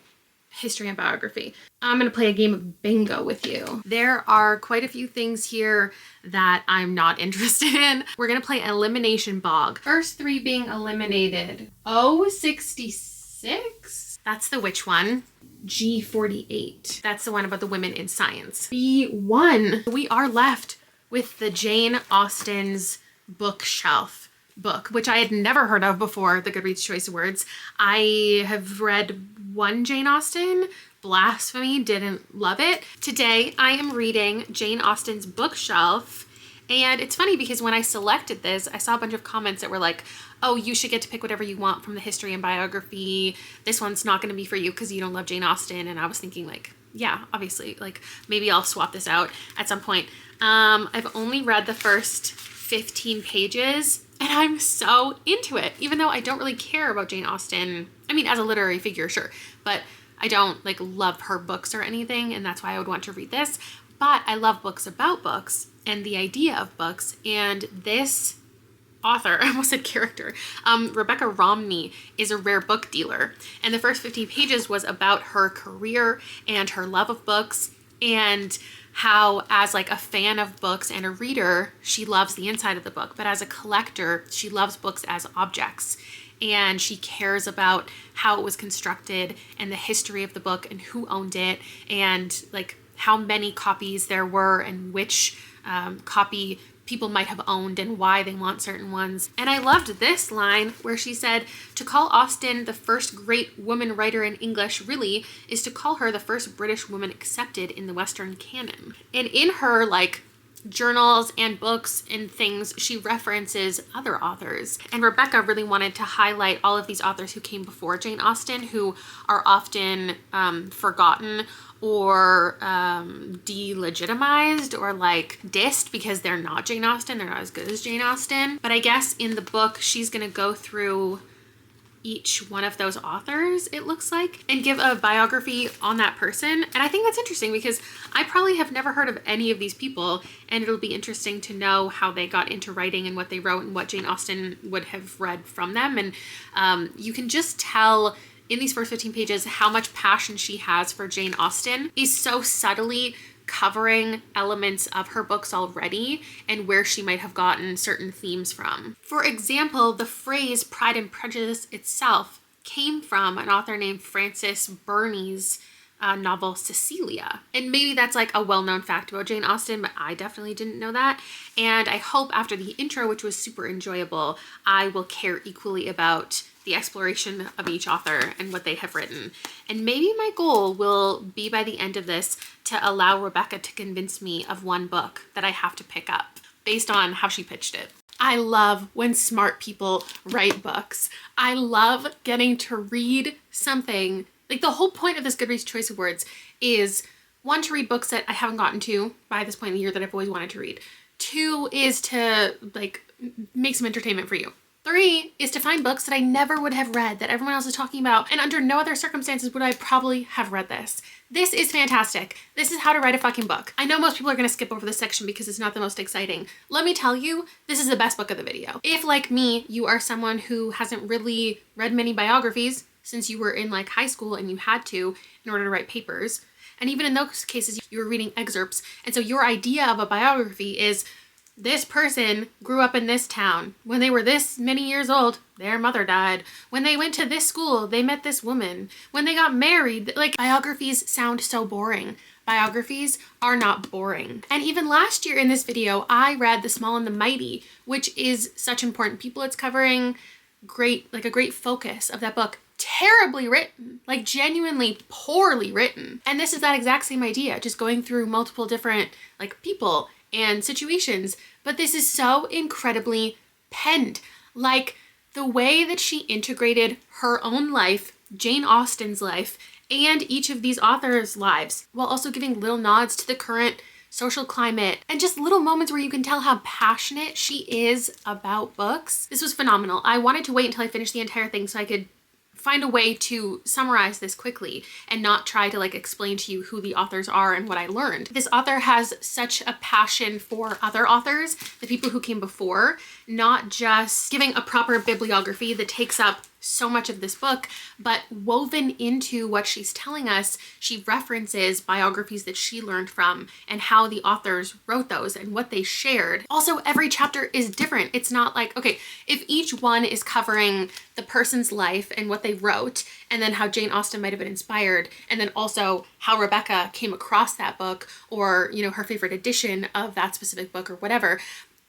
history and biography. I'm gonna play a game of bingo with you. There are quite a few things here that I'm not interested in. We're gonna play elimination bog. First three being eliminated. O66, that's the witch one. G48, that's the one about the women in science. B1, we are left with the Jane Austen's bookshelf book, which I had never heard of before the Goodreads Choice Awards. I have read one Jane Austen, Blasphemy, didn't love it. Today I am reading Jane Austen's bookshelf, and it's funny because when I selected this, I saw a bunch of comments that were like, oh, you should get to pick whatever you want from the history and biography. This one's not going to be for you because you don't love Jane Austen. And I was thinking like, yeah, obviously, like maybe I'll swap this out at some point. I've only read the first 15 pages and I'm so into it, even though I don't really care about Jane Austen. I mean, as a literary figure, sure, but I don't like love her books or anything, and that's why I would want to read this. But I love books about books and the idea of books, and this author, I almost said character, Rebecca Romney, is a rare book dealer, and the first 15 pages was about her career and her love of books, and how as like a fan of books and a reader, she loves the inside of the book, but as a collector, she loves books as objects. And she cares about how it was constructed and the history of the book and who owned it and like how many copies there were and which copy people might have owned and why they want certain ones. And I loved this line where she said, to call Austen the first great woman writer in English really is to call her the first British woman accepted in the Western canon. And in her like journals and books and things, she references other authors. And Rebecca really wanted to highlight all of these authors who came before Jane Austen who are often forgotten or delegitimized or like dissed because they're not Jane Austen, they're not as good as Jane Austen. But I guess in the book, she's gonna go through each one of those authors, it looks like, and give a biography on that person. And I think that's interesting because I probably have never heard of any of these people, and it'll be interesting to know how they got into writing and what they wrote and what Jane Austen would have read from them. And you can just tell in these first 15 pages how much passion she has for Jane Austen. Is so subtly covering elements of her books already and where she might have gotten certain themes from. For example, the phrase Pride and Prejudice itself came from an author named Frances Burney's novel Cecilia. And maybe that's like a well-known fact about Jane Austen, but I definitely didn't know that. And I hope after the intro, which was super enjoyable, I will care equally about the exploration of each author and what they have written. And maybe my goal will be by the end of this to allow Rebecca to convince me of one book that I have to pick up based on how she pitched it. I love when smart people write books. I love getting to read something. Like the whole point of this Goodreads Choice Awards is one, to read books that I haven't gotten to by this point in the year that I've always wanted to read. Two is to like make some entertainment for you. Three is to find books that I never would have read that everyone else is talking about, and under no other circumstances would I probably have read this. This is fantastic. This is how to write a fucking book. I know most people are gonna skip over this section because it's not the most exciting. Let me tell you, this is the best book of the video. If, like me, you are someone who hasn't really read many biographies since you were in like high school and you had to in order to write papers, And even in those cases, you were reading excerpts. And so your idea of a biography is this person grew up in this town. When they were this many years old, their mother died. When they went to this school, they met this woman. When they got married, like, biographies sound so boring. Biographies are not boring. And even last year in this video, I read The Small and the Mighty, which is such important people it's covering. Great, like a great focus of that book. Terribly written, like genuinely poorly written. And this is that exact same idea, just going through multiple different like people and situations. But this is so incredibly penned. Like the way that she integrated her own life, Jane Austen's life, and each of these authors' lives, while also giving little nods to the current social climate and just little moments where you can tell how passionate she is about books. This was phenomenal. I wanted to wait until I finished the entire thing so I could find a way to summarize this quickly and not try to like explain to you who the authors are and what I learned. This author has such a passion for other authors, the people who came before, not just giving a proper bibliography that takes up so much of this book, but woven into what she's telling us, she references biographies that she learned from and how the authors wrote those and what they shared. Also, every chapter is different. It's not like, okay, if each one is covering the person's life and what they wrote, and then how Jane Austen might have been inspired, and then also how Rebecca came across that book, or, you know, her favorite edition of that specific book or whatever,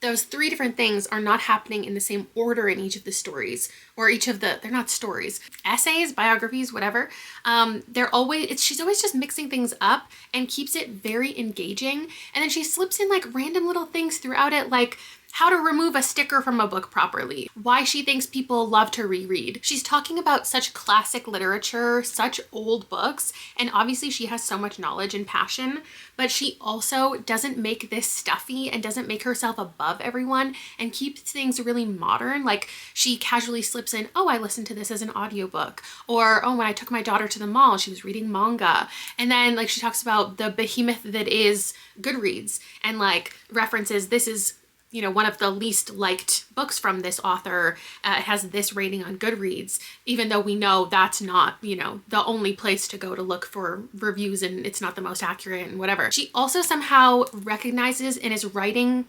those three different things are not happening in the same order in each of the stories, or each of the, they're not stories, essays, biographies, whatever. She's always just mixing things up and keeps it very engaging. And then she slips in like random little things throughout it, like how to remove a sticker from a book properly, why she thinks people love to reread. She's talking about such classic literature, such old books, and obviously she has so much knowledge and passion, but she also doesn't make this stuffy and doesn't make herself above everyone and keeps things really modern. Like she casually slips in, oh, I listened to this as an audiobook, or oh, when I took my daughter to the mall, she was reading manga. And then like she talks about the behemoth that is Goodreads and like references, this is, you know, one of the least liked books from this author. It has this rating on Goodreads, even though we know that's not, you know, the only place to go to look for reviews and it's not the most accurate and whatever. She also somehow recognizes and is writing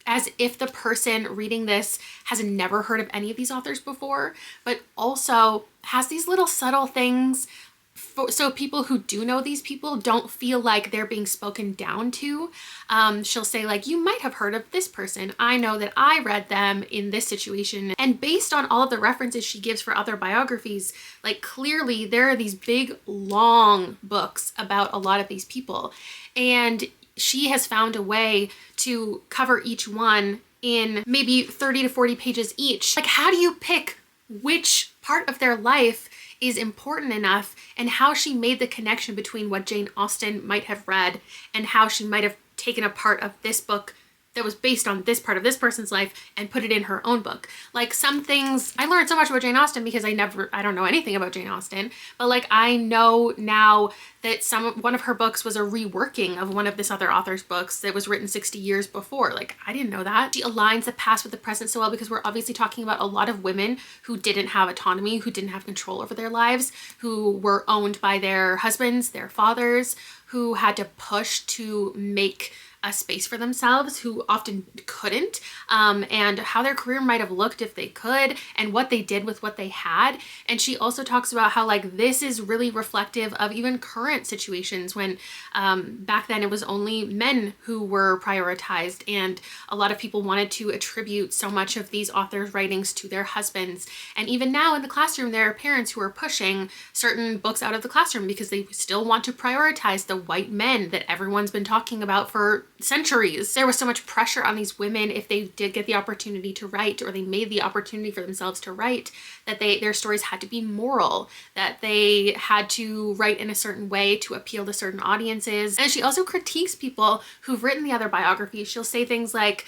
as if the person reading this has never heard of any of these authors before, but also has these little subtle things so people who do know these people don't feel like they're being spoken down to. She'll say like, you might have heard of this person. I know that I read them in this situation. And based on all of the references she gives for other biographies, like clearly there are these big, long books about a lot of these people. And she has found a way to cover each one in maybe 30 to 40 pages each. Like, how do you pick which part of their life is important enough, and how she made the connection between what Jane Austen might have read and how she might have taken a part of this book that was based on this part of this person's life and put it in her own book. Like some things, I learned so much about Jane Austen because I don't know anything about Jane Austen, but like I know now that one of her books was a reworking of one of this other author's books that was written 60 years before. Like I didn't know that. She aligns the past with the present so well because we're obviously talking about a lot of women who didn't have autonomy, who didn't have control over their lives, who were owned by their husbands, their fathers, who had to push to make a space for themselves, who often couldn't, and how their career might have looked if they could, and what they did with what they had. And she also talks about how like this is really reflective of even current situations when back then it was only men who were prioritized, and a lot of people wanted to attribute so much of these authors' writings to their husbands. And even now in the classroom, there are parents who are pushing certain books out of the classroom because they still want to prioritize the white men that everyone's been talking about for centuries. There was so much pressure on these women if they did get the opportunity to write, or they made the opportunity for themselves to write, that their stories had to be moral, that they had to write in a certain way to appeal to certain audiences. And she also critiques people who've written the other biographies. She'll say things like,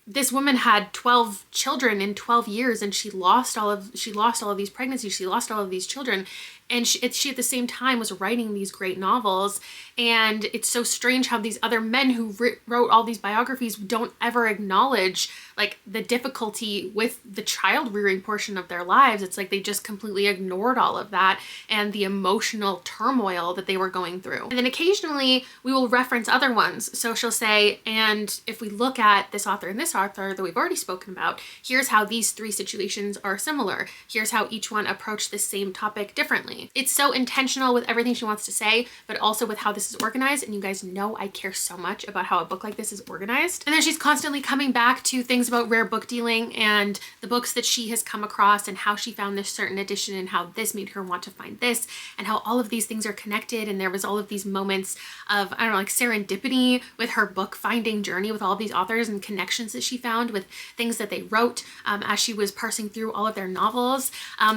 this woman had 12 children in 12 years and she lost all of these pregnancies, she lost all of these children. And she at the same time was writing these great novels. And it's so strange how these other men who wrote all these biographies don't ever acknowledge like the difficulty with the child rearing portion of their lives. It's like they just completely ignored all of that and the emotional turmoil that they were going through. And then occasionally we will reference other ones. So she'll say, and if we look at this author and this author that we've already spoken about, here's how these three situations are similar. Here's how each one approached the same topic differently. It's so intentional with everything she wants to say, but also with how this is organized. And you guys know I care so much about how a book like this is organized. And then she's constantly coming back to things about rare book dealing and the books that she has come across and how she found this certain edition and how this made her want to find this and how all of these things are connected. And there was all of these moments of, I don't know, like serendipity with her book finding journey with all of these authors and connections that she found with things that they wrote as she was parsing through all of their novels.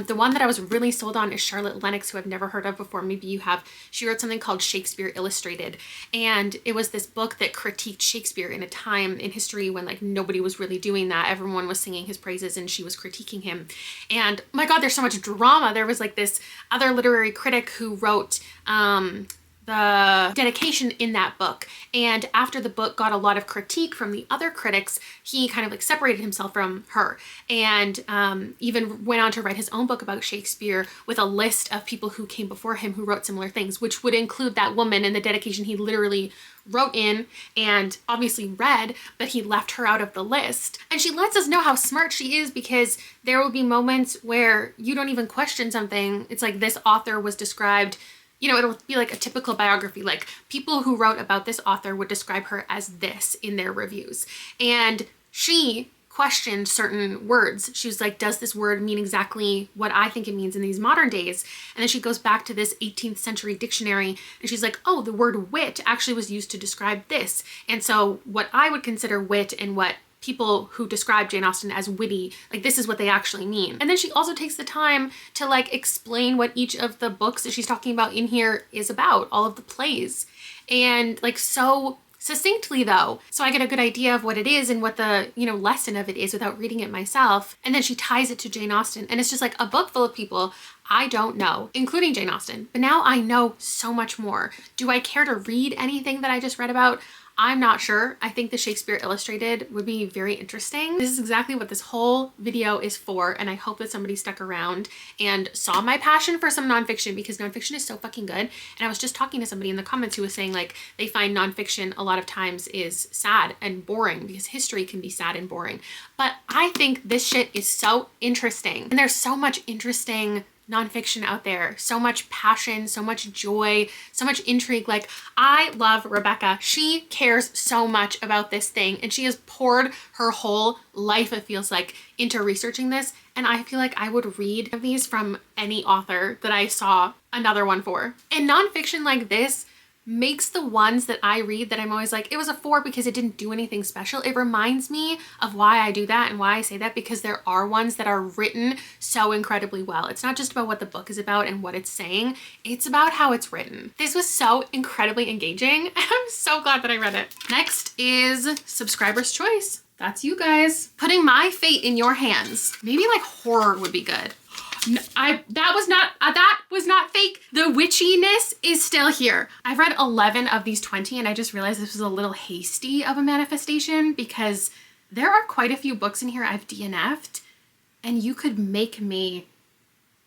The one that I was really sold on is Charlotte Lennox, who I've never heard of before. Maybe you have. She wrote something called Shakespeare Illustrated. And it was this book that critiqued Shakespeare in a time in history when like nobody was really doing that. Everyone was singing his praises and she was critiquing him. And my God, there's so much drama. There was like this other literary critic who wrote the dedication in that book. And after the book got a lot of critique from the other critics, he kind of like separated himself from her and even went on to write his own book about Shakespeare with a list of people who came before him who wrote similar things, which would include that woman in the dedication he literally wrote in and obviously read, but he left her out of the list. And she lets us know how smart she is because there will be moments where you don't even question something. It's like this author was described, you know, it'll be like a typical biography, like people who wrote about this author would describe her as this in their reviews. And she questioned certain words. She was like, does this word mean exactly what I think it means in these modern days? And then she goes back to this 18th century dictionary and she's like, oh, the word wit actually was used to describe this. And so what I would consider wit and what people who describe Jane Austen as witty, like this is what they actually mean. And then she also takes the time to like explain what each of the books that she's talking about in here is about, all of the plays. And like so succinctly though, so I get a good idea of what it is and what the, you know, lesson of it is without reading it myself. And then she ties it to Jane Austen. And it's just like a book full of people I don't know, including Jane Austen. But now I know so much more. Do I care to read anything that I just read about? I'm not sure. I think the Shakespeare Illustrated would be very interesting. This is exactly what this whole video is for, and I hope that somebody stuck around and saw my passion for some nonfiction because nonfiction is so fucking good. And I was just talking to somebody in the comments who was saying like they find nonfiction a lot of times is sad and boring because history can be sad and boring. But I think this shit is so interesting, and there's so much interesting nonfiction out there, so much passion, so much joy, so much intrigue. Like I love Rebecca. She cares so much about this thing and she has poured her whole life, it feels like, into researching this. And I feel like I would read these from any author that I saw another one for. And nonfiction like this makes the ones that I read that I'm always like, it was a 4 because it didn't do anything special. It reminds me of why I do that and why I say that, because there are ones that are written so incredibly well. It's not just about what the book is about and what it's saying. It's about how it's written. This was so incredibly engaging. I'm so glad that I read it. Next is Subscriber's Choice. That's you guys. Putting my fate in your hands. Maybe like horror would be good. That was not fake. The witchiness is still here. I've read 11 of these 20 and I just realized this was a little hasty of a manifestation because there are quite a few books in here I've DNF'd and you could make me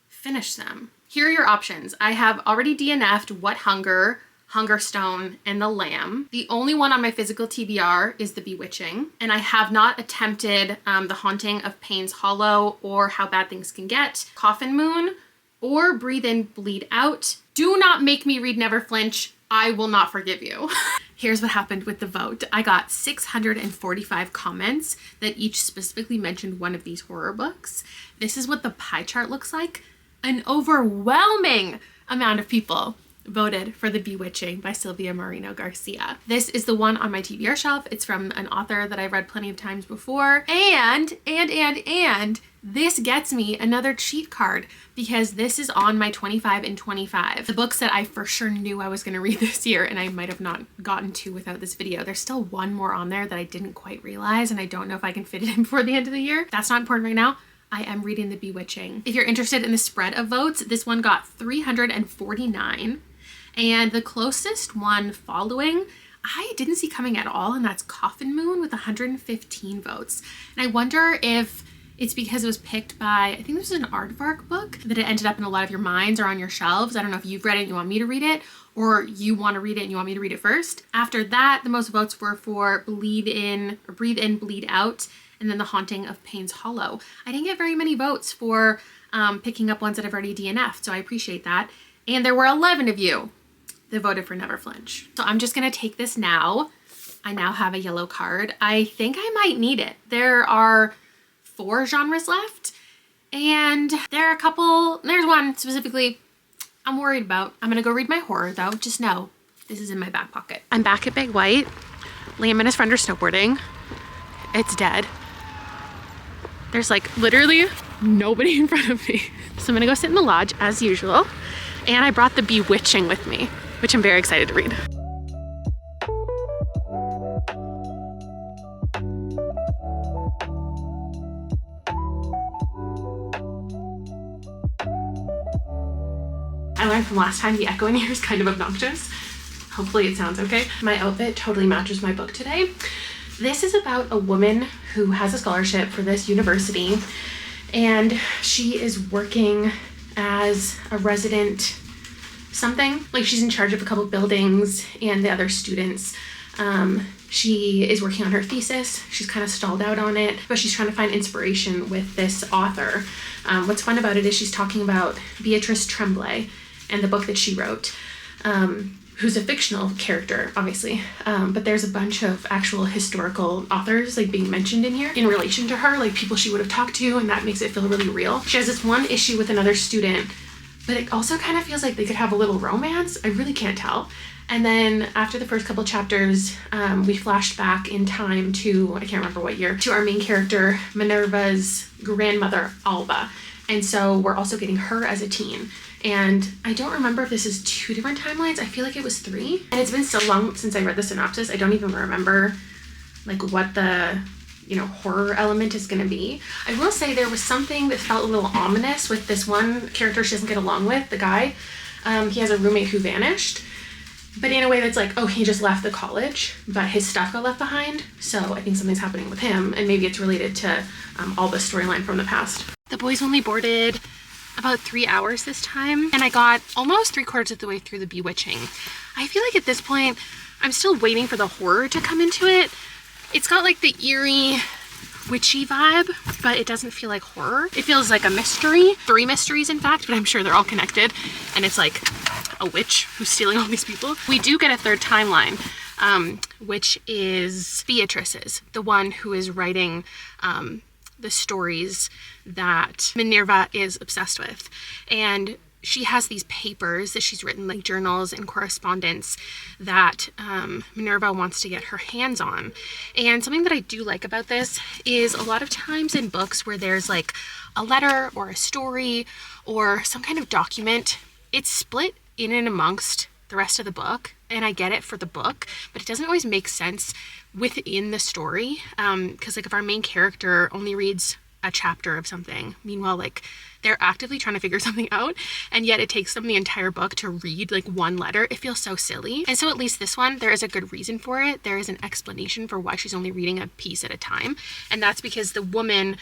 finish them. Here are your options. I have already DNF'd What Hunger, Hungerstone, and The Lamb. The only one on my physical TBR is The Bewitching, and I have not attempted The Haunting of Payne's Hollow or How Bad Things Can Get, Coffin Moon, or Breathe In, Bleed Out. Do not make me read Never Flinch. I will not forgive you. Here's what happened with the vote. I got 645 comments that each specifically mentioned one of these horror books. This is what the pie chart looks like. An overwhelming amount of people voted for The Bewitching by Sylvia Moreno Garcia. This is the one on my TBR shelf. It's from an author that I've read plenty of times before. And this gets me another cheat card because this is on my 25 and 25. The books that I for sure knew I was going to read this year and I might have not gotten to without this video. There's still one more on there that I didn't quite realize and I don't know if I can fit it in before the end of the year. That's not important right now. I am reading The Bewitching. If you're interested in the spread of votes, this one got 349. And the closest one following, I didn't see coming at all, and that's Coffin Moon with 115 votes. And I wonder if it's because it was picked by, I think this is an aardvark book, that it ended up in a lot of your minds or on your shelves. I don't know if you've read it and you want me to read it, or you want to read it and you want me to read it first. After that, the most votes were for Breathe In, Bleed Out, and then The Haunting of Payne's Hollow. I didn't get very many votes for picking up ones that I've already DNF'd, so I appreciate that. And there were 11 of you that voted for Never Flinch. So I'm just gonna take this now. I now have a yellow card. I think I might need it. There are 4 genres left, and there are a couple, there's one specifically I'm worried about. I'm gonna go read my horror though. Just know this is in my back pocket. I'm back at Big White. Liam and his friend are snowboarding. It's dead. There's like literally nobody in front of me. So I'm gonna go sit in the lodge as usual. And I brought The Bewitching with me, which I'm very excited to read. I learned from last time the echo in here is kind of obnoxious. Hopefully it sounds okay. My outfit totally matches my book today. This is about a woman who has a scholarship for this university, and she is working as a resident something. Like she's in charge of a couple buildings and the other students. She is working on her thesis. She's kind of stalled out on it, but she's trying to find inspiration with this author. What's fun about it is she's talking about Beatrice Tremblay and the book that she wrote, who's a fictional character, obviously. But there's a bunch of actual historical authors like being mentioned in here in relation to her, like people she would have talked to, and that makes it feel really real. She has this one issue with another student, but it also kind of feels like they could have a little romance. I really can't tell. And then after the first couple chapters, we flashed back in time to, I can't remember what year, to our main character, Minerva's grandmother, Alba. And so we're also getting her as a teen. And I don't remember if this is 2 different timelines. I feel like it was 3. And it's been so long since I read the synopsis, I don't even remember like what the, horror element is going to be. I will say there was something that felt a little ominous with this one character she doesn't get along with, the guy. He has a roommate who vanished, but in a way that's like, oh, he just left the college, but his stuff got left behind. So I think something's happening with him, and maybe it's related to all the storyline from the past. The boys only boarded about 3 hours this time, and I got almost 3/4 of the way through The Bewitching. I feel like at this point, I'm still waiting for the horror to come into it. It's got like the eerie, witchy vibe, but it doesn't feel like horror. It feels like a mystery, 3 mysteries in fact, but I'm sure they're all connected, and it's like a witch who's stealing all these people. We do get a 3rd timeline, which is Beatrice's, the one who is writing the stories that Minerva is obsessed with. And she has these papers that she's written, like journals and correspondence, that Minerva wants to get her hands on. And something that I do like about this is a lot of times in books where there's like a letter or a story or some kind of document, it's split in and amongst the rest of the book. And I get it for the book, but it doesn't always make sense within the story. Because like if our main character only reads a chapter of something, meanwhile like they're actively trying to figure something out, and yet it takes them the entire book to read like one letter, it feels so silly. And so at least this one, there is a good reason for it. There is an explanation for why she's only reading a piece at a time, and that's because the woman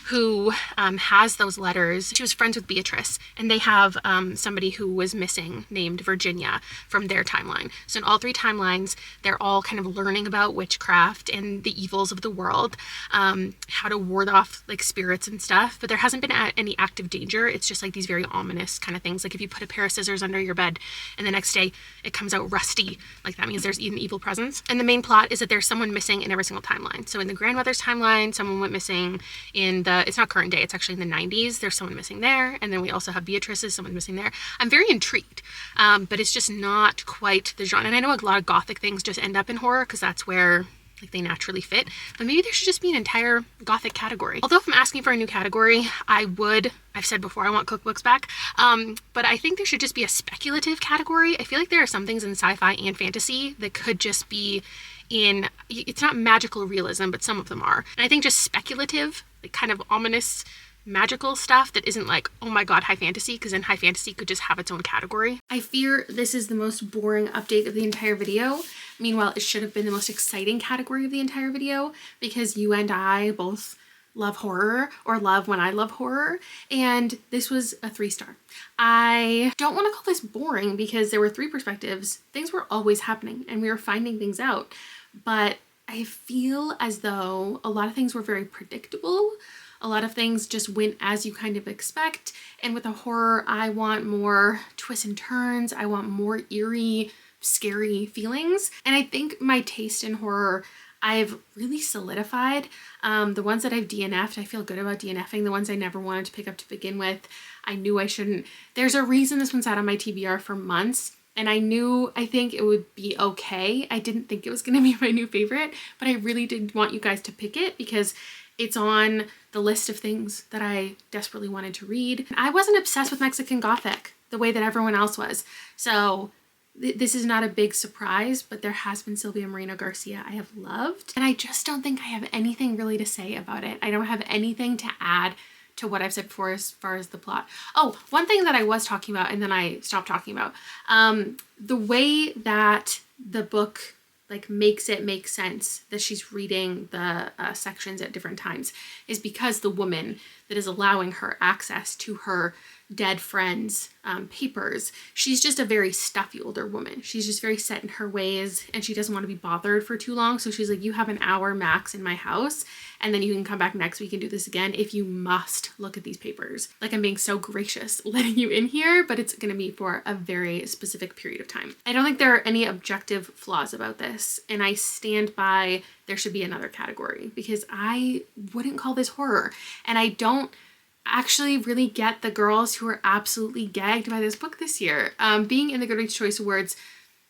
who has those letters, she was friends with Beatrice, and they have somebody who was missing named Virginia from their timeline. So in all 3 timelines, they're all kind of learning about witchcraft and the evils of the world, how to ward off like spirits and stuff, but there hasn't been any active danger. It's just like these very ominous kind of things. Like if you put a pair of scissors under your bed and the next day it comes out rusty, like that means there's an evil presence. And the main plot is that there's someone missing in every single timeline. So in the grandmother's timeline, someone went missing. In the, it's not current day, it's actually in the 90s, there's someone missing there. And then we also have Beatrice's, someone missing there. I'm very intrigued, but it's just not quite the genre. And I know a lot of gothic things just end up in horror because that's where like they naturally fit, but maybe there should just be an entire gothic category. Although if I'm asking for a new category, I've said before I want cookbooks back, but I think there should just be a speculative category. I feel like there are some things in sci-fi and fantasy that could just be in, it's not magical realism, but some of them are. And I think just speculative, like kind of ominous magical stuff that isn't like, oh my god, high fantasy, because then high fantasy could just have its own category. I fear this is the most boring update of the entire video. Meanwhile, it should have been the most exciting category of the entire video, because you and I both love horror, or love when I love horror, and this was a 3-star. I don't want to call this boring because there were 3 perspectives. Things were always happening and we were finding things out, but I feel as though a lot of things were very predictable. A lot of things just went as you kind of expect, and with a horror, I want more twists and turns. I want more eerie, scary feelings, and I think my taste in horror I've really solidified. The ones that I've DNF'd, I feel good about DNFing. The ones I never wanted to pick up to begin with, I knew I shouldn't. There's a reason this one sat on my TBR for months, and I think it would be okay. I didn't think it was gonna be my new favorite, but I really did want you guys to pick it because it's on the list of things that I desperately wanted to read. I wasn't obsessed with Mexican Gothic the way that everyone else was, so this is not a big surprise, but there has been Silvia Moreno Garcia I have loved, and I just don't think I have anything really to say about it. I don't have anything to add to what I've said before as far as the plot. Oh, one thing that I was talking about and then I stopped talking about, the way that the book like makes it make sense that she's reading the sections at different times is because the woman that is allowing her access to her dead friend's papers, she's just a very stuffy older woman. She's just very set in her ways and she doesn't want to be bothered for too long. So she's like, you have an hour max in my house and then you can come back next week and do this again if you must look at these papers. Like, I'm being so gracious letting you in here, but it's going to be for a very specific period of time. I don't think there are any objective flaws about this, and I stand by there should be another category because I wouldn't call this horror, and I don't actually really get the girls who are absolutely gagged by this book this year. Being in the Goodreads Choice Awards,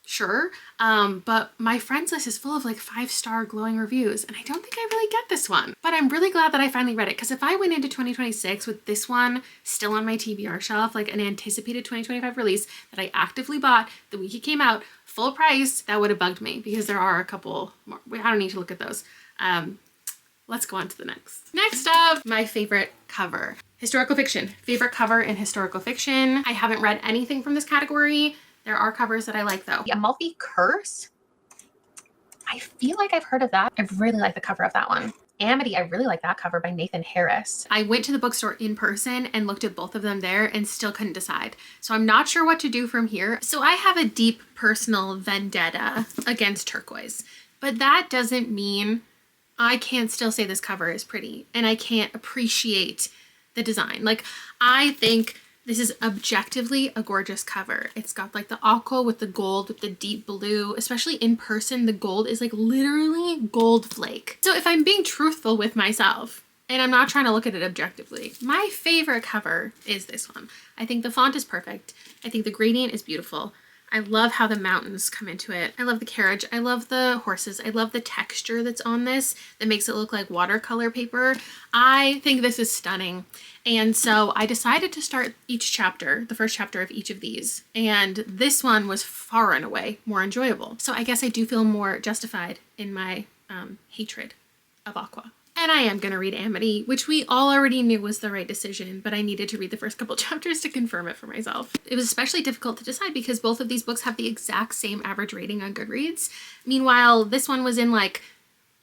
sure, but my friends list is full of like 5-star glowing reviews, and I don't think I really get this one. But I'm really glad that I finally read it, because if I went into 2026 with this one still on my TBR shelf, like an anticipated 2025 release that I actively bought the week it came out, full price, that would have bugged me, because there are a couple more. I don't need to look at those. Let's go on to the next. Next up, my favorite cover. Historical fiction. Favorite cover in historical fiction. I haven't read anything from this category. There are covers that I like though. The Amalfi Curse. I feel like I've heard of that. I really like the cover of that one. Amity, I really like that cover by Nathan Harris. I went to the bookstore in person and looked at both of them there and still couldn't decide. So I'm not sure what to do from here. So I have a deep personal vendetta against turquoise, but that doesn't mean I can't still say this cover is pretty and I can't appreciate the design. Like, I think this is objectively a gorgeous cover. It's got like the aqua with the gold with the deep blue, especially in person, the gold is like literally gold flake. So if I'm being truthful with myself and I'm not trying to look at it objectively, my favorite cover is this one. I think the font is perfect. I think the gradient is beautiful. I love how the mountains come into it. I love the carriage. I love the horses. I love the texture that's on this that makes it look like watercolor paper. I think this is stunning. And so I decided to start each chapter, the first chapter of each of these. And this one was far and away more enjoyable. So I guess I do feel more justified in my hatred of aqua. And I am going to read Amity, which we all already knew was the right decision, but I needed to read the first couple chapters to confirm it for myself. It was especially difficult to decide because both of these books have the exact same average rating on Goodreads. Meanwhile, this one was in like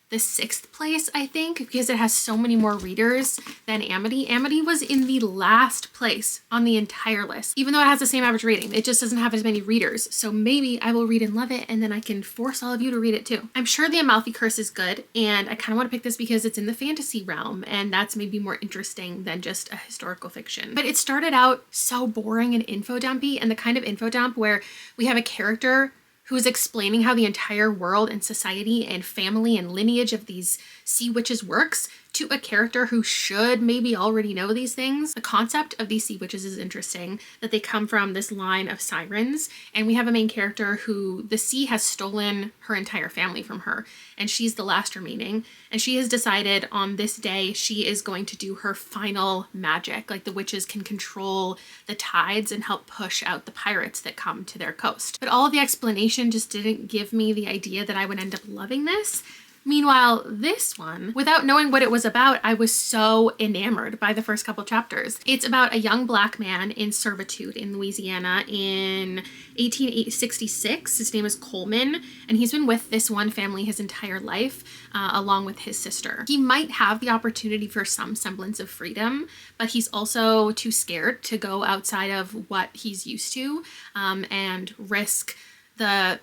the 6th place, I think, because it has so many more readers than Amity. Amity was in the last place on the entire list, even though it has the same average rating. It just doesn't have as many readers. So maybe I will read and love it, and then I can force all of you to read it too. I'm sure the Amalfi Curse is good, and I kind of want to pick this because it's in the fantasy realm, and that's maybe more interesting than just a historical fiction. But it started out so boring and info dumpy, and the kind of info dump where we have a character who's explaining how the entire world and society and family and lineage of these sea witches works to a character who should maybe already know these things. The concept of these sea witches is interesting, that they come from this line of sirens, and we have a main character who the sea has stolen her entire family from her, and she's the last remaining, and she has decided on this day she is going to do her final magic. Like, the witches can control the tides and help push out the pirates that come to their coast. But all of the explanation just didn't give me the idea that I would end up loving this. Meanwhile, this one, without knowing what it was about, I was so enamored by the first couple chapters. It's about a young Black man in servitude in Louisiana in 1866. His name is Coleman, and he's been with this one family his entire life, along with his sister. He might have the opportunity for some semblance of freedom, but he's also too scared to go outside of what he's used to, and risk the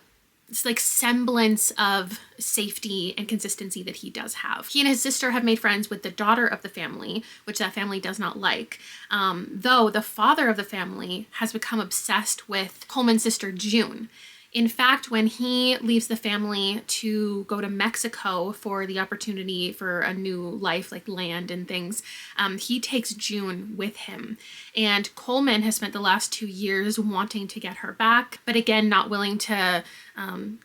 semblance of safety and consistency that he does have. He and his sister have made friends with the daughter of the family, which that family does not like, though the father of the family has become obsessed with Coleman's sister June. In fact, when he leaves the family to go to Mexico for the opportunity for a new life, like land and things, he takes June with him. And Coleman has spent the last 2 years wanting to get her back, but again, not willing to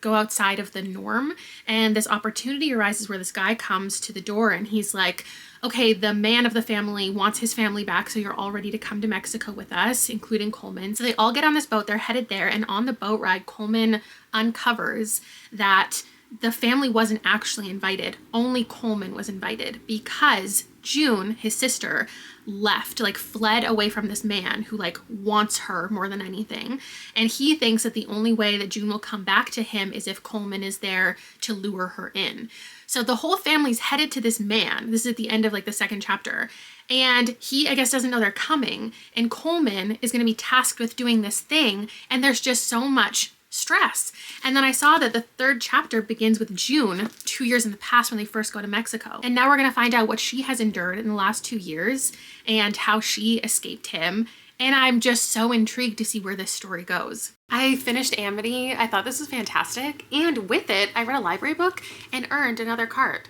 go outside of the norm. And this opportunity arises where this guy comes to the door and he's like, okay, the man of the family wants his family back, so you're all ready to come to Mexico with us, including Coleman. So they all get on this boat, they're headed there, and on the boat ride, Coleman uncovers that the family wasn't actually invited. Only Coleman was invited because June, his sister, left, fled away from this man who wants her more than anything. And he thinks that the only way that June will come back to him is if Coleman is there to lure her in. So the whole family's headed to this man. This is at the end of the second chapter. And he, I guess, doesn't know they're coming. And Coleman is going to be tasked with doing this thing. And there's just so much stress. And then I saw that the third chapter begins with June, 2 years in the past when they first go to Mexico. And now we're going to find out what she has endured in the last 2 years and how she escaped him. And I'm just so intrigued to see where this story goes. I finished Amity. I thought this was fantastic. And with it, I read a library book and earned another card.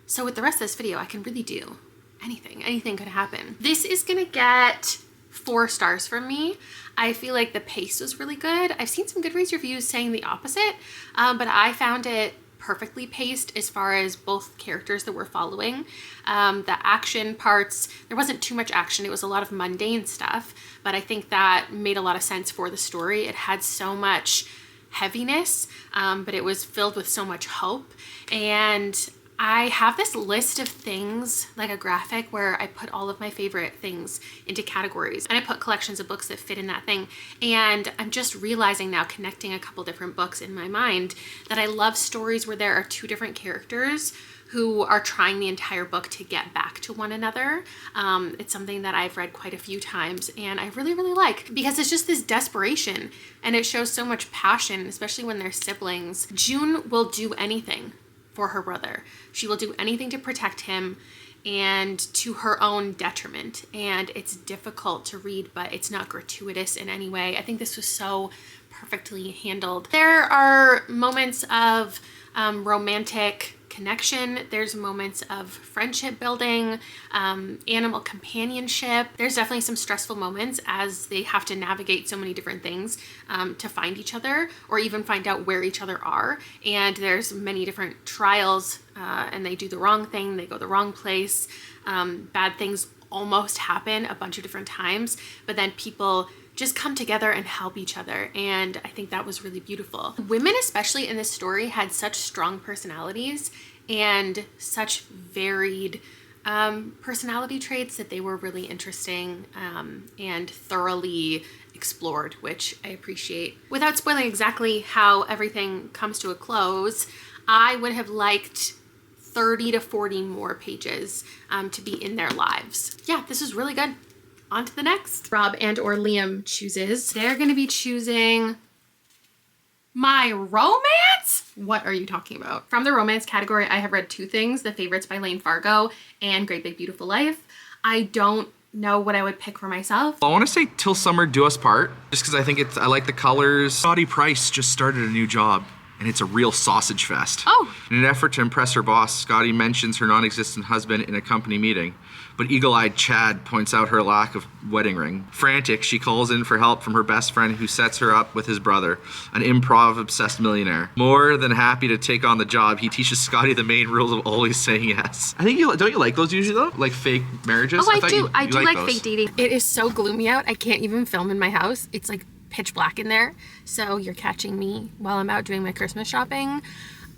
So with the rest of this video, I can really do anything. Anything could happen. This is gonna get 4 stars from me. I feel like the pace was really good. I've seen some Goodreads reviews saying the opposite, but I found it perfectly paced as far as both characters that we're following. The action parts, there wasn't too much action. It was a lot of mundane stuff, but I think that made a lot of sense for the story. It had so much heaviness, but it was filled with so much hope. And I have this list of things, like a graphic, where I put all of my favorite things into categories, and I put collections of books that fit in that thing. And I'm just realizing now, connecting a couple different books in my mind, that I love stories where there are 2 different characters who are trying the entire book to get back to one another. It's something that I've read quite a few times and I really, really like, because it's just this desperation and it shows so much passion, especially when they're siblings. June will do anything for her brother. She will do anything to protect him, and to her own detriment. And it's difficult to read, but it's not gratuitous in any way. I think this was so perfectly handled. There are moments of romantic connection. There's moments of friendship building, animal companionship. There's definitely some stressful moments as they have to navigate so many different things to find each other or even find out where each other are. And there's many different trials and they do the wrong thing, they go the wrong place. Bad things almost happen a bunch of different times, but then people just come together and help each other. And I think that was really beautiful. Women, especially in this story, had such strong personalities and such varied personality traits that they were really interesting and thoroughly explored, which I appreciate. Without spoiling exactly how everything comes to a close, I would have liked 30 to 40 more pages to be in their lives. Yeah, this is really good. On to the next. Rob and or Liam chooses. They're gonna be choosing my romance? What are you talking about? From the romance category, I have read 2 things, The Favorites by Lane Fargo and Great Big Beautiful Life. I don't know what I would pick for myself. I want to say Till Summer Do Us Part, just because I think I like the colors. Scotty Price just started a new job, and it's a real sausage fest. Oh. In an effort to impress her boss, Scotty mentions her non-existent husband in a company meeting, but eagle-eyed Chad points out her lack of wedding ring. Frantic, she calls in for help from her best friend who sets her up with his brother, an improv-obsessed millionaire. More than happy to take on the job, he teaches Scotty the main rules of always saying yes. I think don't you like those usually though? Like fake marriages? Oh, I do. I do like those. fake dating. It is so gloomy out. I can't even film in my house. It's like pitch black in there. So you're catching me while I'm out doing my Christmas shopping.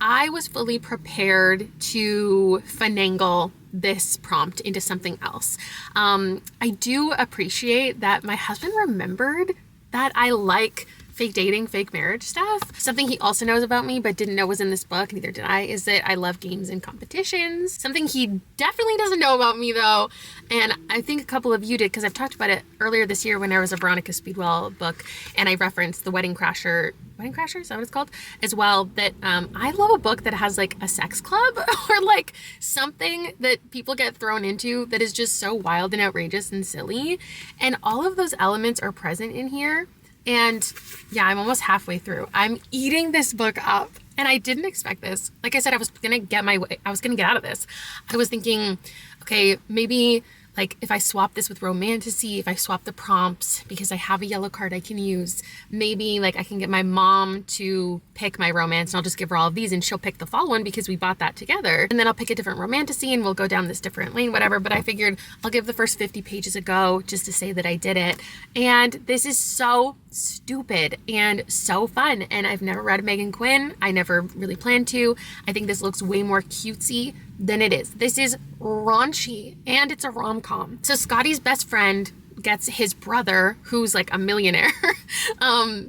I was fully prepared to finagle this prompt into something else. I do appreciate that my husband remembered that I like fake dating, fake marriage stuff. Something he also knows about me but didn't know was in this book, neither did I, is that I love games and competitions. Something he definitely doesn't know about me though, and I think a couple of you did, because I've talked about it earlier this year when there was a Veronica Speedwell book and I referenced the Wedding Crasher, is that what it's called? As well, that I love a book that has like a sex club or like something that people get thrown into that is just so wild and outrageous and silly. And all of those elements are present in here. And yeah, I'm almost halfway through. I'm eating this book up and I didn't expect this. Like I said, I was going to get out of this. I was thinking, okay, maybe like if I swap this with romantasy, if I swap the prompts because I have a yellow card I can use, maybe like I can get my mom to pick my romance and I'll just give her all of these and she'll pick the fall one because we bought that together. And then I'll pick a different romantasy and we'll go down this different lane, whatever. But I figured I'll give the first 50 pages a go just to say that I did it. And this is so stupid and so fun. And I've never read Megan Quinn. I never really planned to. I think this looks way more cutesy than it is. This is raunchy and it's a rom-com. So Scotty's best friend gets his brother, who's like a millionaire.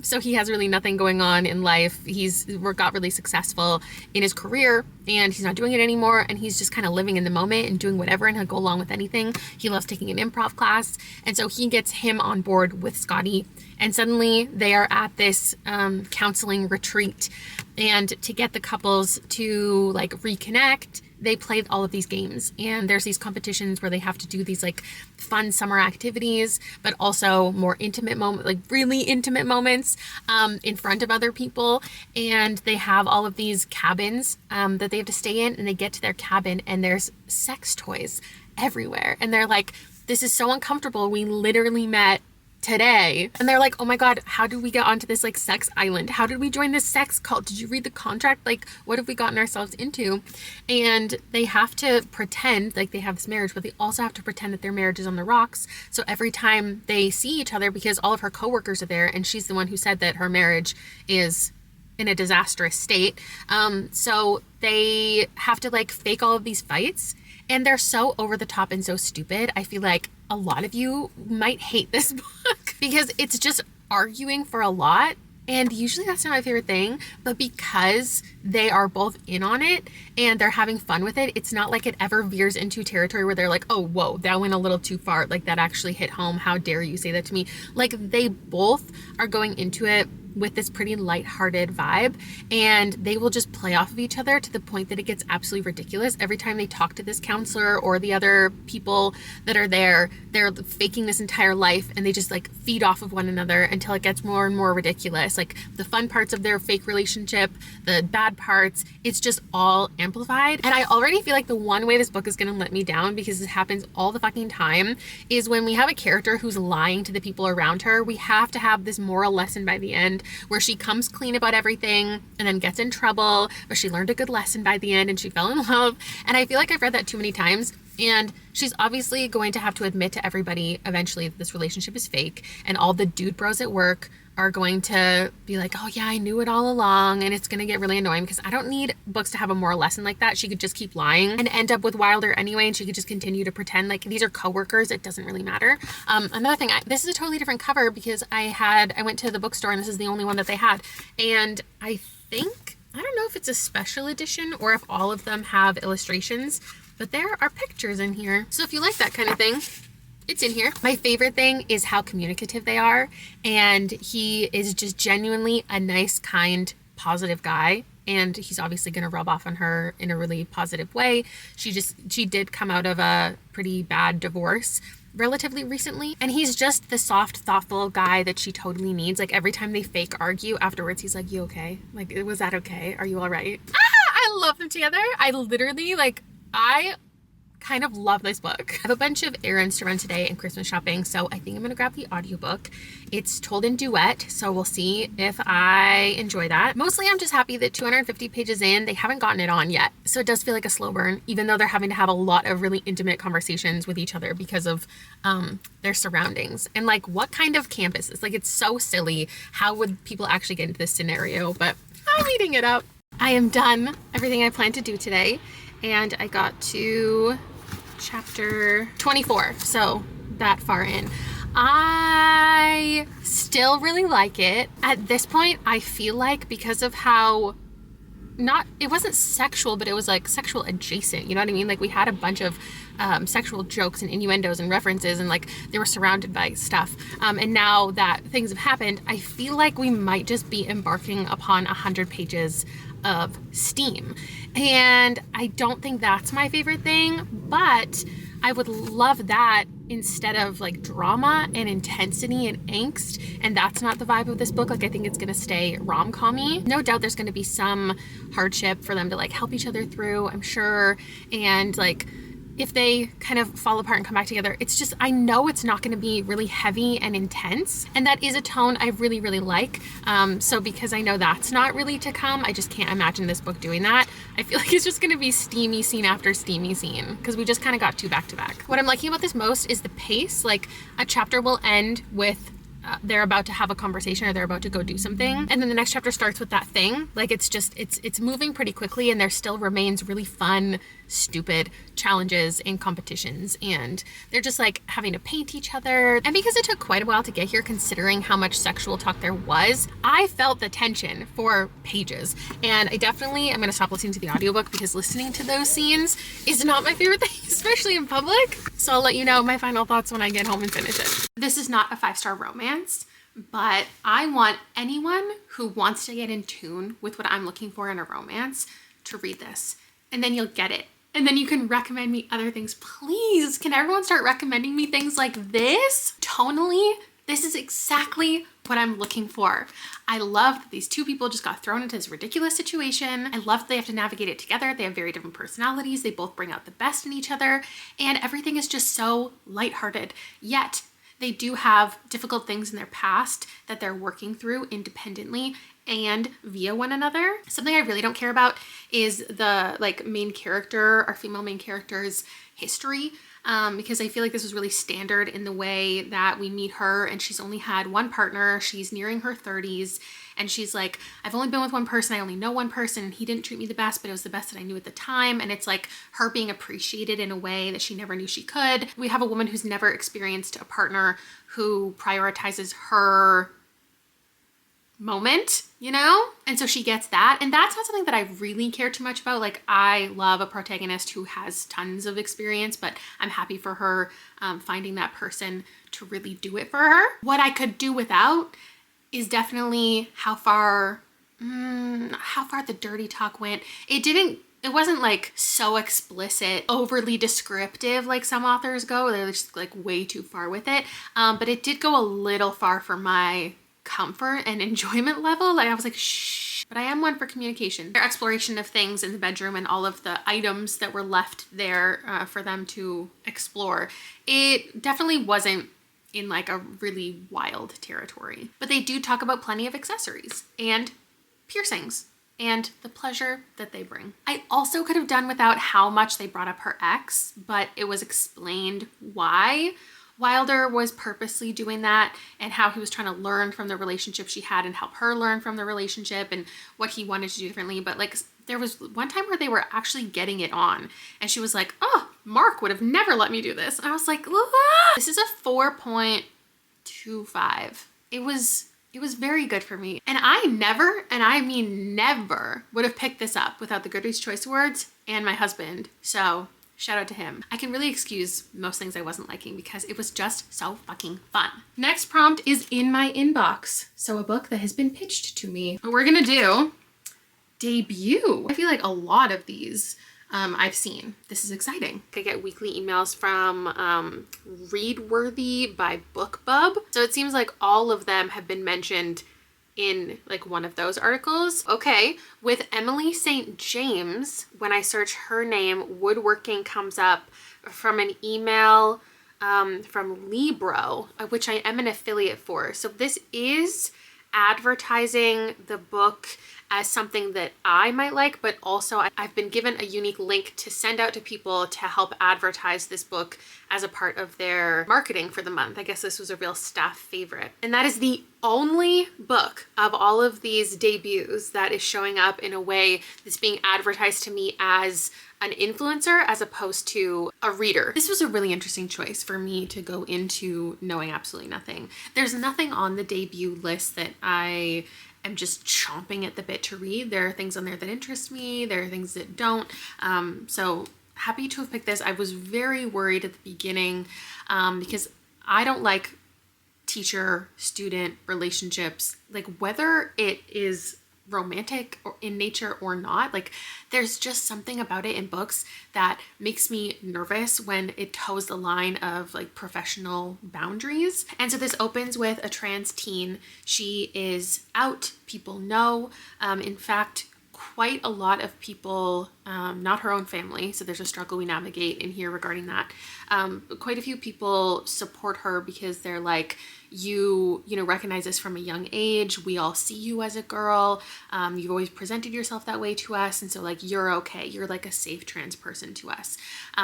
So he has really nothing going on in life. He's got really successful in his career and he's not doing it anymore. And he's just kind of living in the moment and doing whatever and he'll go along with anything. He loves taking an improv class. And so he gets him on board with Scotty. And suddenly they are at this counseling retreat. And to get the couples to like reconnect, they play all of these games, and there's these competitions where they have to do these like fun summer activities, but also more intimate moments, like really intimate moments in front of other people. And they have all of these cabins that they have to stay in, and they get to their cabin and there's sex toys everywhere. And they're like, this is so uncomfortable. We literally met today. And they're like, oh my God, how did we get onto this like sex island? How did we join this sex cult? Did you read the contract? Like, what have we gotten ourselves into? And they have to pretend like they have this marriage, but they also have to pretend that their marriage is on the rocks. So every time they see each other, because all of her coworkers are there, and she's the one who said that her marriage is in a disastrous state. So they have to like fake all of these fights, and they're so over the top and so stupid. I feel like a lot of you might hate this book because it's just arguing for a lot. And usually that's not my favorite thing, but because they are both in on it and they're having fun with it, it's not like it ever veers into territory where they're like, oh, whoa, that went a little too far. Like that actually hit home. How dare you say that to me? Like they both are going into it with this pretty lighthearted vibe, and they will just play off of each other to the point that it gets absolutely ridiculous. Every time they talk to this counselor or the other people that are there, they're faking this entire life and they just like feed off of one another until it gets more and more ridiculous. Like the fun parts of their fake relationship, the bad parts, it's just all amplified. And I already feel like the one way this book is gonna let me down, because it happens all the fucking time, is when we have a character who's lying to the people around her. We have to have this moral lesson by the end where she comes clean about everything and then gets in trouble, but she learned a good lesson by the end and she fell in love. And I feel like I've read that too many times. And she's obviously going to have to admit to everybody eventually that this relationship is fake, and all the dude bros at work are going to be like, oh yeah, I knew it all along. And it's going to get really annoying because I don't need books to have a moral lesson like that. She could just keep lying and end up with Wilder anyway, and she could just continue to pretend like these are coworkers. It doesn't really matter. Another thing, this is a totally different cover because I went to the bookstore and this is the only one that they had. And I don't know if it's a special edition or if all of them have illustrations, but there are pictures in here. So if you like that kind of thing, it's in here. My favorite thing is how communicative they are. And he is just genuinely a nice, kind, positive guy. And he's obviously going to rub off on her in a really positive way. She did come out of a pretty bad divorce relatively recently. And he's just the soft, thoughtful guy that she totally needs. Like every time they fake argue afterwards, he's like, you okay? Like, was that okay? Are you all right? I love them together. I kind of love this book. I have a bunch of errands to run today and Christmas shopping, so I think I'm gonna grab the audiobook. It's told in duet, so we'll see if I enjoy that. Mostly I'm just happy that 250 pages in, they haven't gotten it on yet. So it does feel like a slow burn, even though they're having to have a lot of really intimate conversations with each other because of their surroundings. And like, what kind of campus is? Like, it's so silly. How would people actually get into this scenario? But I'm eating it up. I am done everything I planned to do today, and I got to chapter 24, so that far in. I still really like it. At this point, I feel like because of how it wasn't sexual, but it was like sexual adjacent, you know what I mean? Like we had a bunch of sexual jokes and innuendos and references, and like they were surrounded by stuff. And now that things have happened, I feel like we might just be embarking upon 100 pages of steam. And I don't think that's my favorite thing, but I would love that instead of like drama and intensity and angst. And that's not the vibe of this book. Like I think it's gonna stay rom-com-y. No doubt there's gonna be some hardship for them to like help each other through, I'm sure. And like if they kind of fall apart and come back together, it's just, I know it's not going to be really heavy and intense. And that is a tone I really, really like. So because I know that's not really to come, I just can't imagine this book doing that. I feel like it's just going to be steamy scene after steamy scene because we just kind of got two back to back. What I'm liking about this most is the pace. Like a chapter will end with they're about to have a conversation or they're about to go do something, and then the next chapter starts with that thing. Like it's just it's moving pretty quickly, and there still remains really fun, stupid challenges and competitions, and they're just like having to paint each other. And because it took quite a while to get here, considering how much sexual talk there was, I felt the tension for pages. And I definitely am going to stop listening to the audiobook because listening to those scenes is not my favorite thing, especially in public. So I'll let you know my final thoughts when I get home and finish it. This is not a 5-star romance, but I want anyone who wants to get in tune with what I'm looking for in a romance to read this, and then you'll get it. And then you can recommend me other things. Please, can everyone start recommending me things like this? Tonally, this is exactly what I'm looking for. I love that these two people just got thrown into this ridiculous situation. I love that they have to navigate it together. They have very different personalities. They both bring out the best in each other, and everything is just so lighthearted. Yet they do have difficult things in their past that they're working through independently and via one another. Something I really don't care about is the main character, our female main character's history, because I feel like this was really standard in the way that we meet her, and she's only had one partner. She's nearing her 30s, and she's like, I've only been with one person. I only know one person, and he didn't treat me the best, but it was the best that I knew at the time. And it's like her being appreciated in a way that she never knew she could. We have a woman who's never experienced a partner who prioritizes her moment, you know? And so she gets that. And that's not something that I really care too much about. Like, I love a protagonist who has tons of experience, but I'm happy for her finding that person to really do it for her. What I could do without is definitely how far the dirty talk went. It wasn't like so explicit, overly descriptive like some authors go. They're just like way too far with it. But it did go a little far for my comfort and enjoyment level. Like I was like, shh. But I am one for communication. Their exploration of things in the bedroom and all of the items that were left there for them to explore, it definitely wasn't in like a really wild territory. But they do talk about plenty of accessories and piercings and the pleasure that they bring. I also could have done without how much they brought up her ex, but it was explained why Wilder was purposely doing that and how he was trying to learn from the relationship she had and help her learn from the relationship and what he wanted to do differently. But like there was one time where they were actually getting it on and she was like, oh, Mark would have never let me do this. And I was like, ah! This is a 4.25. It was very good for me. And I never, and I mean never, would have picked this up without the Goodreads Choice Awards and my husband. So shout out to him. I can really excuse most things I wasn't liking because it was just so fucking fun. Next prompt is in my inbox. So a book that has been pitched to me. We're gonna do debut. I feel like a lot of these I've seen. This is exciting. I get weekly emails from Readworthy by BookBub. So it seems like all of them have been mentioned in like one of those articles. Okay, with Emily St. James, when I search her name, woodworking comes up from an email from Libro, which I am an affiliate for. So this is advertising the book as something that I might like, but also I've been given a unique link to send out to people to help advertise this book as a part of their marketing for the month. I guess this was a real staff favorite. And that is the only book of all of these debuts that is showing up in a way that's being advertised to me as an influencer as opposed to a reader. This was a really interesting choice for me to go into knowing absolutely nothing. There's nothing on the debut list that I am just chomping at the bit to read. There are things on there that interest me. There are things that don't. So happy to have picked this. I was very worried at the beginning because I don't like teacher-student relationships, like whether it is romantic or in nature or not. Like there's just something about it in books that makes me nervous when it toes the line of like professional boundaries. And so this opens with a trans teen. She is out, people know. In fact, quite a lot of people, not her own family, so there's a struggle we navigate in here regarding that. But quite a few people support her because they're like, you recognize this from a young age. We all see you as a girl. You've always presented yourself that way to us. And so like, you're okay. You're like a safe trans person to us.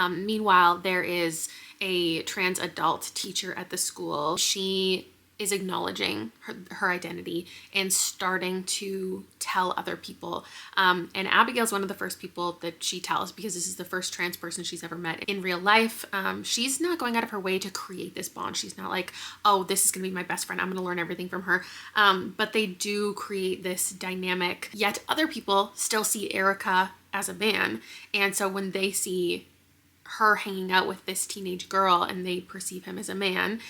Meanwhile, there is a trans adult teacher at the school. She is acknowledging her identity and starting to tell other people. And Abigail's one of the first people that she tells because this is the first trans person she's ever met in real life. She's not going out of her way to create this bond. She's not like, oh, this is going to be my best friend, I'm going to learn everything from her. But they do create this dynamic, yet other people still see Erica as a man. And so when they see her hanging out with this teenage girl and they perceive him as a man,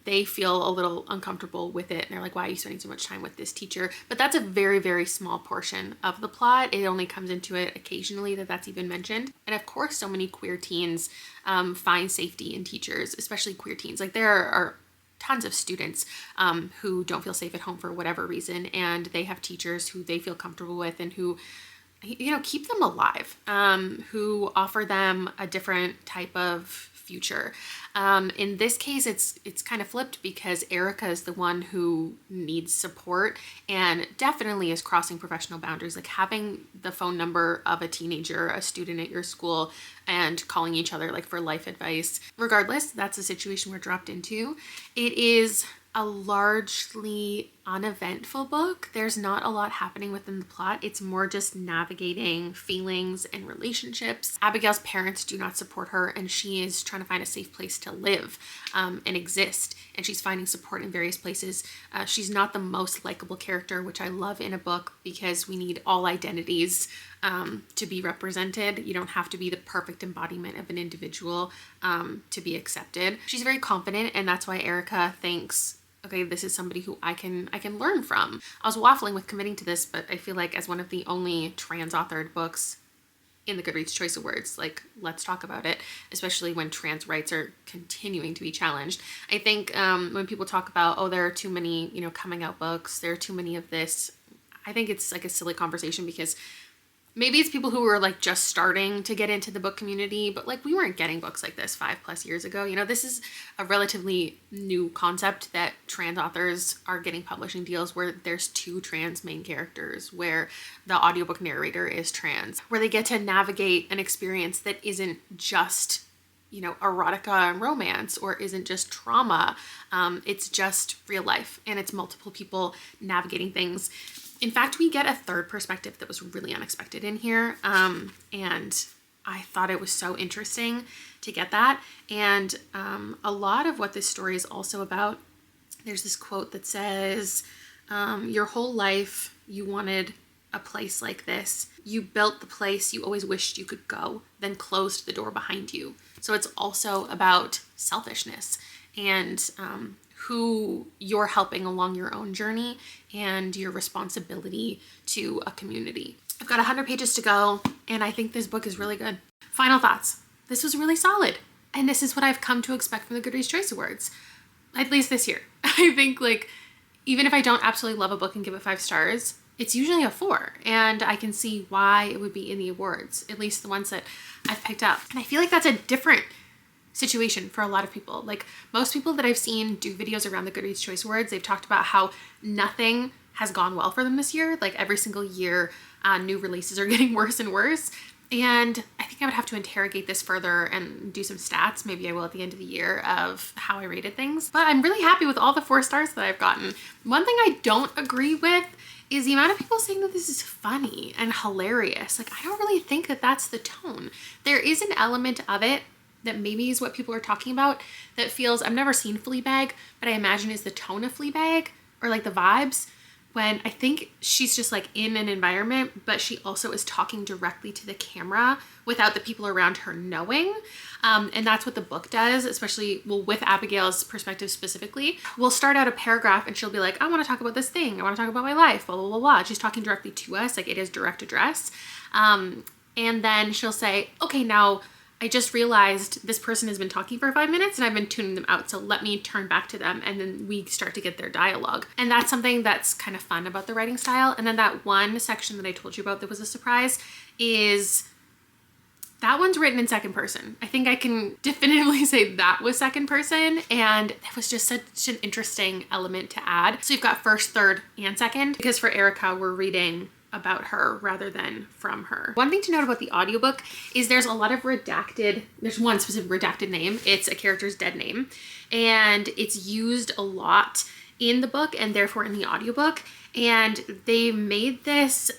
they feel a little uncomfortable with it. And they're like, why are you spending so much time with this teacher? But that's a very, very small portion of the plot. It only comes into it occasionally that's even mentioned. And of course, so many queer teens find safety in teachers, especially queer teens. Like there are tons of students who don't feel safe at home for whatever reason. And they have teachers who they feel comfortable with and who keep them alive, who offer them a different type of future. In this case, it's kind of flipped because Erica is the one who needs support and definitely is crossing professional boundaries, like having the phone number of a teenager, a student at your school, and calling each other like for life advice. Regardless, that's a situation we're dropped into. It is a largely uneventful book. There's not a lot happening within the plot. It's more just navigating feelings and relationships. Abigail's parents do not support her, and she is trying to find a safe place to live and exist. And she's finding support in various places. She's not the most likable character, which I love in a book because we need all identities to be represented. You don't have to be the perfect embodiment of an individual to be accepted. She's very confident, and that's why Erica thinks, okay, this is somebody who I can learn from. I was waffling with committing to this, but I feel like as one of the only trans authored books in the Goodreads Choice Awards, like, let's talk about it, especially when trans rights are continuing to be challenged. I think when people talk about, oh, there are too many, coming out books, there are too many of this, I think it's like a silly conversation because maybe it's people who were like just starting to get into the book community, but like we weren't getting books like this 5+ years ago. This is a relatively new concept that trans authors are getting publishing deals where there's 2 trans main characters, where the audiobook narrator is trans, where they get to navigate an experience that isn't just erotica and romance, or isn't just trauma. It's just real life, and it's multiple people navigating things. In fact, we get a third perspective that was really unexpected in here. And I thought it was so interesting to get that. And a lot of what this story is also about, there's this quote that says, your whole life you wanted a place like this. You built the place you always wished you could go, then closed the door behind you. So it's also about selfishness and who you're helping along your own journey and your responsibility to a community. I've got 100 pages to go, and I think this book is really good. Final thoughts. This was really solid, and this is what I've come to expect from the Goodreads Choice Awards, at least this year. I think, like, even if I don't absolutely love a book and give it 5 stars, it's usually a 4, and I can see why it would be in the awards, at least the ones that I've picked up. And I feel like that's a different situation for a lot of people. Like, most people that I've seen do videos around the Goodreads Choice Awards, they've talked about how nothing has gone well for them this year. Like every single year, new releases are getting worse and worse. And I think I would have to interrogate this further and do some stats. Maybe I will at the end of the year of how I rated things. But I'm really happy with all the 4 stars that I've gotten. One thing I don't agree with is the amount of people saying that this is funny and hilarious. Like, I don't really think that that's the tone. There is an element of it that maybe is what people are talking about that feels, I've never seen Fleabag, but I imagine is the tone of Fleabag or like the vibes, when I think she's just like in an environment, but she also is talking directly to the camera without the people around her knowing. And that's what the book does, especially, well, with Abigail's perspective specifically. We'll start out a paragraph and she'll be like, I want to talk about this thing. I want to talk about my life, blah, blah, blah, blah. She's talking directly to us, like it is direct address. And then she'll say, okay, now I just realized this person has been talking for 5 minutes and I've been tuning them out. So let me turn back to them. And then we start to get their dialogue. And that's something that's kind of fun about the writing style. And then that one section that I told you about that was a surprise is that one's written in second person. I think I can definitively say that was second person. And that was just such an interesting element to add. So you've got first, third, and second, because for Erica, we're reading about her rather than from her. One thing to note about the audiobook is there's a lot of redacted, there's one specific redacted name. It's a character's dead name, and it's used a lot in the book and therefore in the audiobook. And they made this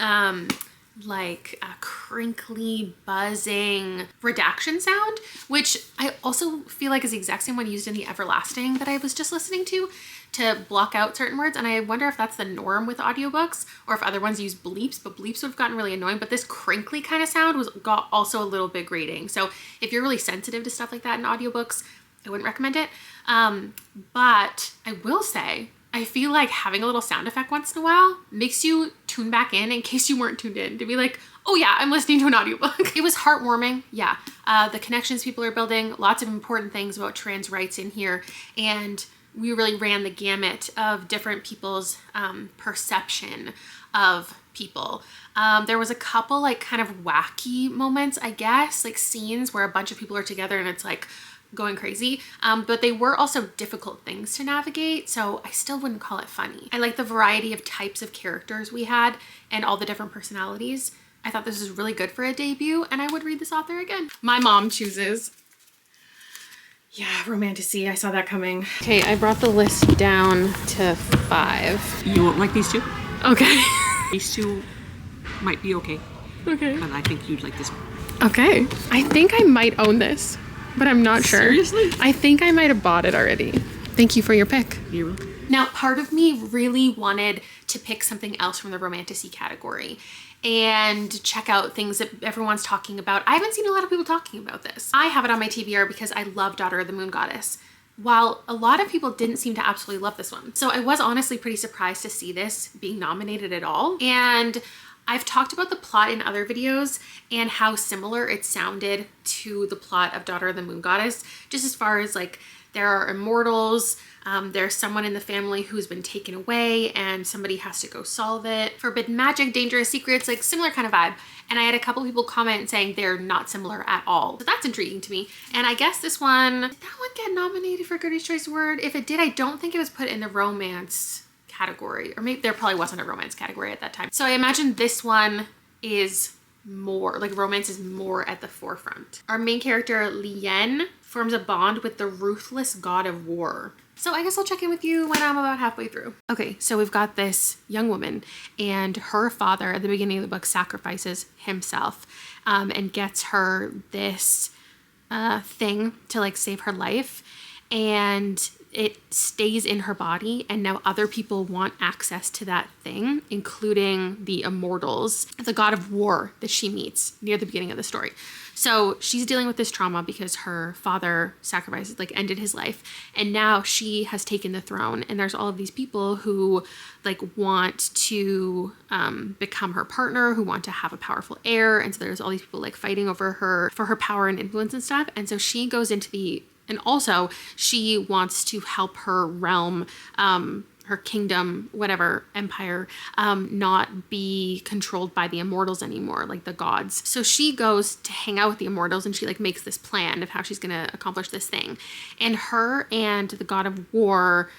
like a crinkly, buzzing redaction sound, which I also feel like is the exact same one used in The Everlasting that I was just listening to block out certain words. And I wonder if that's the norm with audiobooks or if other ones use bleeps, but bleeps would have gotten really annoying. But this crinkly kind of sound got also a little bit grating. So if you're really sensitive to stuff like that in audiobooks, I wouldn't recommend it. But I will say, I feel like having a little sound effect once in a while makes you tune back in case you weren't tuned in, to be like, oh yeah, I'm listening to an audiobook. It was heartwarming. Yeah. The connections people are building, lots of important things about trans rights in here. And we really ran the gamut of different people's perception of people. There was a couple like kind of wacky moments, I guess, like scenes where a bunch of people are together and it's like going crazy. But they were also difficult things to navigate. So I still wouldn't call it funny. I like the variety of types of characters we had and all the different personalities. I thought this was really good for a debut and I would read this author again. My mom chooses. Yeah, romantasy. I saw that coming. Okay, I brought the list down to 5. You won't like these two? Okay. These two might be okay. Okay. But I think you'd like this one. Okay. I think I might own this, but I'm not sure. Seriously? I think I might have bought it already. Thank you for your pick. You're welcome. Now, part of me really wanted to pick something else from the romantasy category and check out things that everyone's talking about. I haven't seen a lot of people talking about this. I have it on my TBR because I love Daughter of the Moon Goddess, while a lot of people didn't seem to absolutely love this one. So I was honestly pretty surprised to see this being nominated at all. And I've talked about the plot in other videos and how similar it sounded to the plot of Daughter of the Moon Goddess, just as far as like there are immortals, there's someone in the family who's been taken away and somebody has to go solve it. Forbidden magic, dangerous secrets, like similar kind of vibe. And I had a couple people comment saying they're not similar at all. So that's intriguing to me. And I guess this one, did that one get nominated for Goodreads Choice Award? If it did, I don't think it was put in the romance category, or maybe there probably wasn't a romance category at that time. So I imagine this one is more, like romance is more at the forefront. Our main character, Lien, forms a bond with the ruthless god of war. So I guess I'll check in with you when I'm about halfway through. Okay, so we've got this young woman and her father at the beginning of the book sacrifices himself and gets her this thing to like save her life. And it stays in her body, and now other people want access to that thing, including the immortals, the god of war that she meets near the beginning of the story. So she's dealing with this trauma because her father sacrificed, like ended his life, and now she has taken the throne, and there's all of these people who like want to become her partner, who want to have a powerful heir, and so there's all these people like fighting over her for her power and influence and stuff. And so she goes into the, and also she wants to help her realm, her kingdom, whatever, empire, not be controlled by the immortals anymore, like the gods. So she goes to hang out with the immortals and she like makes this plan of how she's gonna accomplish this thing. And her and the god of war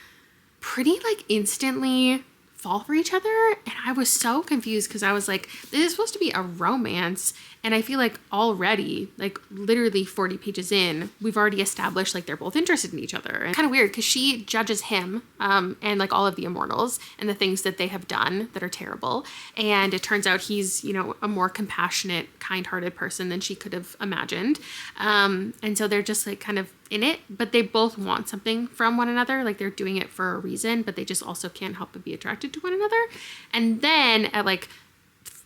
pretty like instantly fall for each other. And I was so confused because I was like, this is supposed to be a romance. And I feel like already, like literally 40 pages in, we've already established like they're both interested in each other. And kind of weird because she judges him and like all of the immortals and the things that they have done that are terrible. And it turns out he's, you know, a more compassionate, kind-hearted person than she could have imagined. And so they're just like kind of in it, but they both want something from one another. Like they're doing it for a reason, but they just also can't help but be attracted to one another. And then at like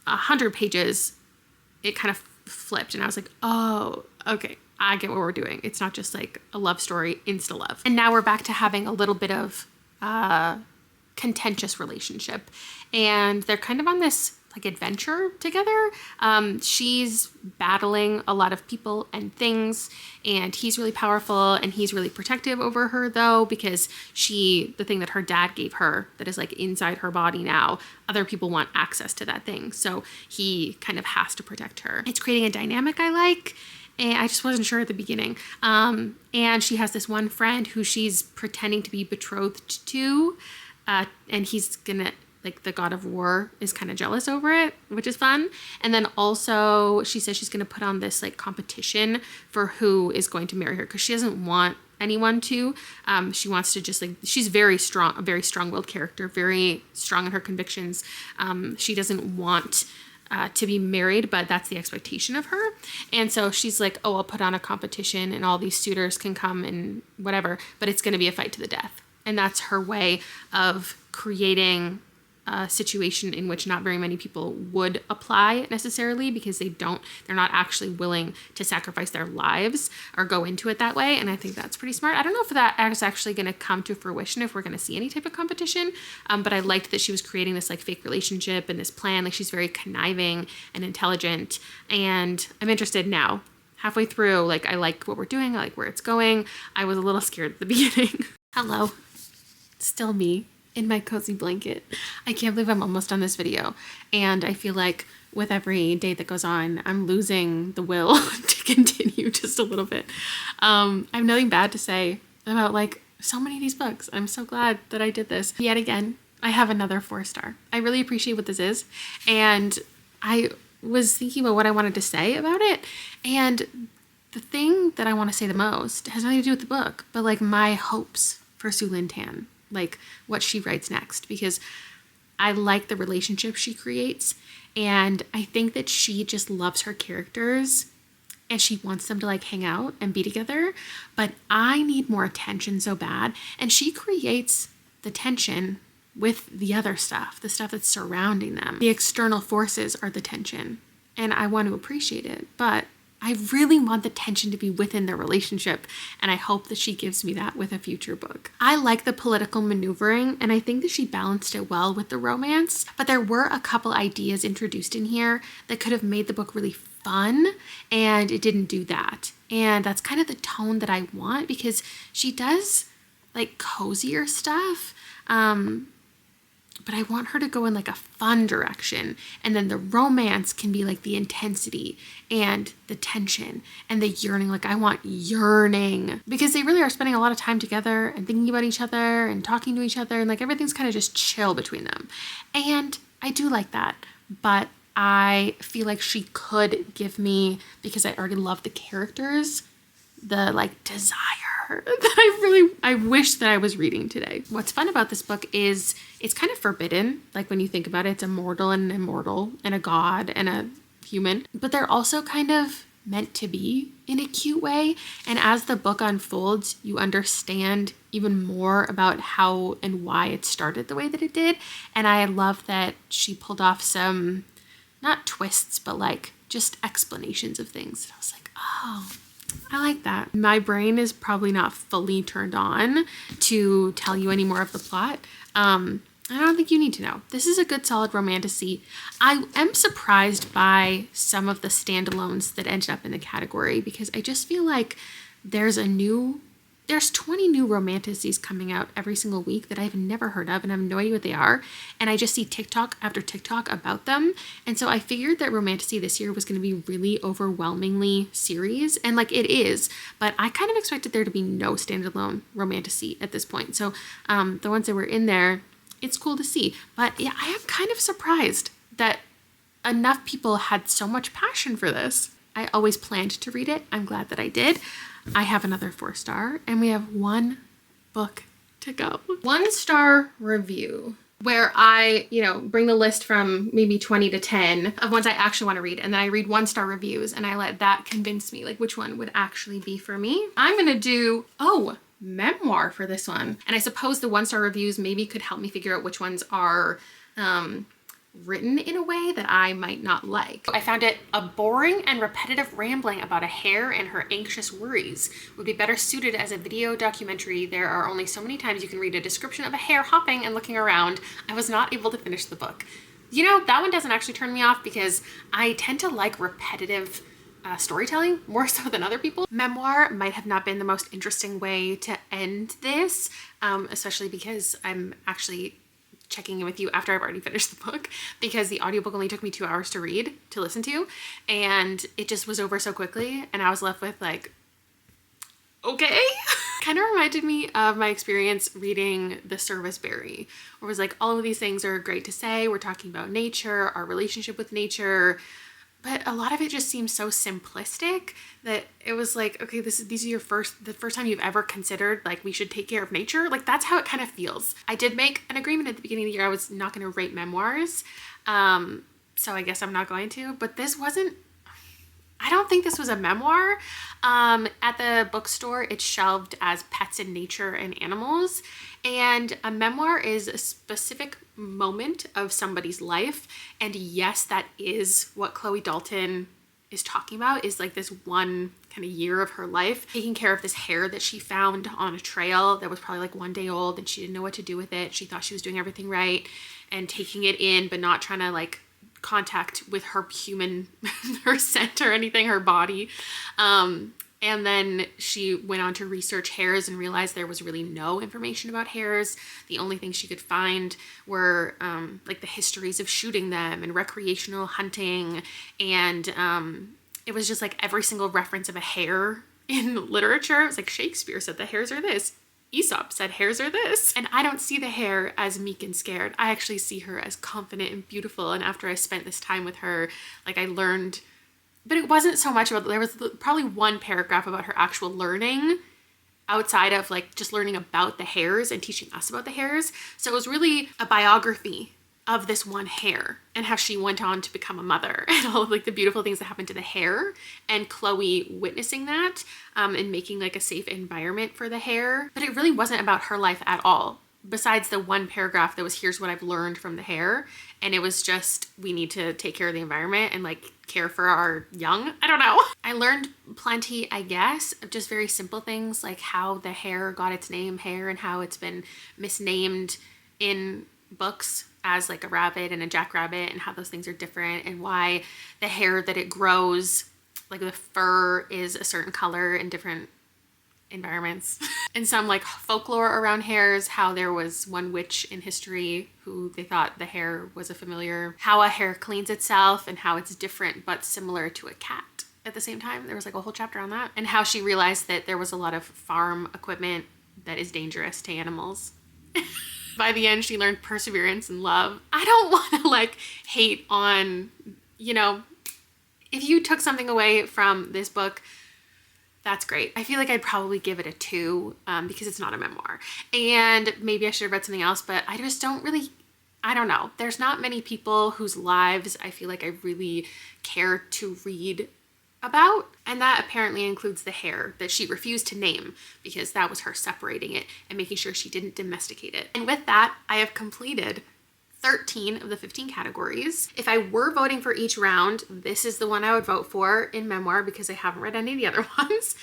100 pages, it kind of flipped and I was like, oh, okay, I get what we're doing. It's not just like a love story, insta love. And now we're back to having a little bit of contentious relationship. And they're kind of on this like adventure together. She's battling a lot of people and things, and he's really powerful and he's really protective over her though, because the thing that her dad gave her that is like inside her body now, other people want access to that thing. So he kind of has to protect her. It's creating a dynamic I like. And I just wasn't sure at the beginning. And she has this one friend who she's pretending to be betrothed to, and he's gonna, like the god of war is kind of jealous over it, which is fun. And then also she says she's going to put on this like competition for who is going to marry her because she doesn't want anyone to. She wants to just like, she's very strong, a very strong-willed character, very strong in her convictions. She doesn't want to be married, but that's the expectation of her. And so she's like, oh, I'll put on a competition and all these suitors can come and whatever, but it's going to be a fight to the death. And that's her way of creating a situation in which not very many people would apply necessarily because they're not actually willing to sacrifice their lives or go into it that way. And I think that's pretty smart. I don't know if that is actually going to come to fruition, if we're going to see any type of competition. But I liked that she was creating this like fake relationship and this plan. Like she's very conniving and intelligent, and I'm interested now. Halfway through, like I like what we're doing. I like where it's going. I was a little scared at the beginning. Hello, still me in my cozy blanket. I can't believe I'm almost done this video. And I feel like with every day that goes on, I'm losing the will to continue just a little bit. I have nothing bad to say about like so many of these books. I'm so glad that I did this. Yet again, I have another 4-star. I really appreciate what this is. And I was thinking about what I wanted to say about it. And the thing that I want to say the most has nothing to do with the book, but like my hopes for Sue Lynn Tan. Like what she writes next, because I like the relationship she creates. And I think that she just loves her characters and she wants them to like hang out and be together. But I need more attention so bad. And she creates the tension with the other stuff, the stuff that's surrounding them. The external forces are the tension. And I want to appreciate it. But I really want the tension to be within the relationship, and I hope that she gives me that with a future book. I like the political maneuvering, and I think that she balanced it well with the romance, but there were a couple ideas introduced in here that could have made the book really fun, and it didn't do that. And that's kind of the tone that I want, because she does like cozier stuff, but I want her to go in like a fun direction. And then the romance can be like the intensity and the tension and the yearning. Like I want yearning, because they really are spending a lot of time together and thinking about each other and talking to each other. And like everything's kind of just chill between them. And I do like that. But I feel like she could give me, because I already love the characters, the like desire that I wish that I was reading today. What's fun about this book is it's kind of forbidden. Like when you think about it, it's a mortal and an immortal and a god and a human, but they're also kind of meant to be in a cute way. And as the book unfolds, you understand even more about how and why it started the way that it did. And I love that she pulled off some, not twists, but like just explanations of things. I was like, oh, I like that. My brain is probably not fully turned on to tell you any more of the plot. I don't think you need to know. This is a good, solid romantasy. I am surprised by some of the standalones that ended up in the category, because I just feel like there's 20 new romantasies coming out every single week that I've never heard of and I have no idea what they are. And I just see TikTok after TikTok about them. And so I figured that romantasy this year was going to be really overwhelmingly series. And like it is, but I kind of expected there to be no standalone romantasy at this point. So the ones that were in there, it's cool to see. But yeah, I am kind of surprised that enough people had so much passion for this. I always planned to read it. I'm glad that I did. I have another 4-star, and we have one book to go. 1-star review, where I, bring the list from maybe 20 to 10 of ones I actually want to read. And then I read 1-star reviews and I let that convince me like which one would actually be for me. I'm going to do, memoir for this one. And I suppose the 1-star reviews maybe could help me figure out which ones are, written in a way that I might not like. I found it a boring and repetitive rambling about a hare and her anxious worries. Would be better suited as a video documentary. There are only so many times you can read a description of a hare hopping and looking around. I was not able to finish the book. That one doesn't actually turn me off because I tend to like repetitive storytelling more so than other people. Memoir might have not been the most interesting way to end this, especially because I'm actually checking in with you after I've already finished the book, because the audiobook only took me 2 hours to listen to, and it just was over so quickly, and I was left with like, okay. Kind of reminded me of my experience reading The Service Berry, where it was like, all of these things are great to say. We're talking about nature, our relationship with nature, but a lot of it just seems so simplistic that it was like, okay, these are the first time you've ever considered like we should take care of nature. Like that's how it kind of feels. I did make an agreement at the beginning of the year I was not going to rate memoirs, so I guess I'm not going to. But I don't think this was a memoir. At the bookstore, it's shelved as Pets in Nature and Animals. And a memoir is a specific moment of somebody's life. And yes, that is what Chloe Dalton is talking about, is like this one kind of year of her life, taking care of this hare that she found on a trail that was probably like 1 day old, and she didn't know what to do with it. She thought she was doing everything right and taking it in, but not trying to like contact with her her scent or anything, her body. And then she went on to research hares and realized there was really no information about hares. The only things she could find were like the histories of shooting them and recreational hunting. And it was just like every single reference of a hare in literature. It was like Shakespeare said the hares are this. Aesop said hares are this. And I don't see the hare as meek and scared. I actually see her as confident and beautiful. And after I spent this time with her, like I learned, but it wasn't so much about, there was probably one paragraph about her actual learning outside of like just learning about the hares and teaching us about the hares. So it was really a biography of this one hare and how she went on to become a mother and all of like the beautiful things that happened to the hare, and Chloe witnessing that and making like a safe environment for the hare. But it really wasn't about her life at all, besides the one paragraph that was, here's what I've learned from the hare. And it was just, we need to take care of the environment and like care for our young. I don't know. I learned plenty, I guess, of just very simple things like how the hare got its name hare and how it's been misnamed in books as like a rabbit and a jackrabbit, and how those things are different, and why the hair that it grows, like the fur is a certain color in different environments. And some like folklore around hares, how there was one witch in history who they thought the hare was a familiar, how a hare cleans itself and how it's different but similar to a cat at the same time. There was like a whole chapter on that, and how she realized that there was a lot of farm equipment that is dangerous to animals. By the end, she learned perseverance and love. I don't want to like hate on, if you took something away from this book, that's great. I feel like I'd probably give it a 2 because it's not a memoir. And maybe I should have read something else, but I just don't really, I don't know. There's not many people whose lives I feel like I really care to read about. And that apparently includes the hare that she refused to name because that was her separating it and making sure she didn't domesticate it. And with that, I have completed 13 of the 15 categories. If I were voting for each round, this is the one I would vote for in memoir because I haven't read any of the other ones.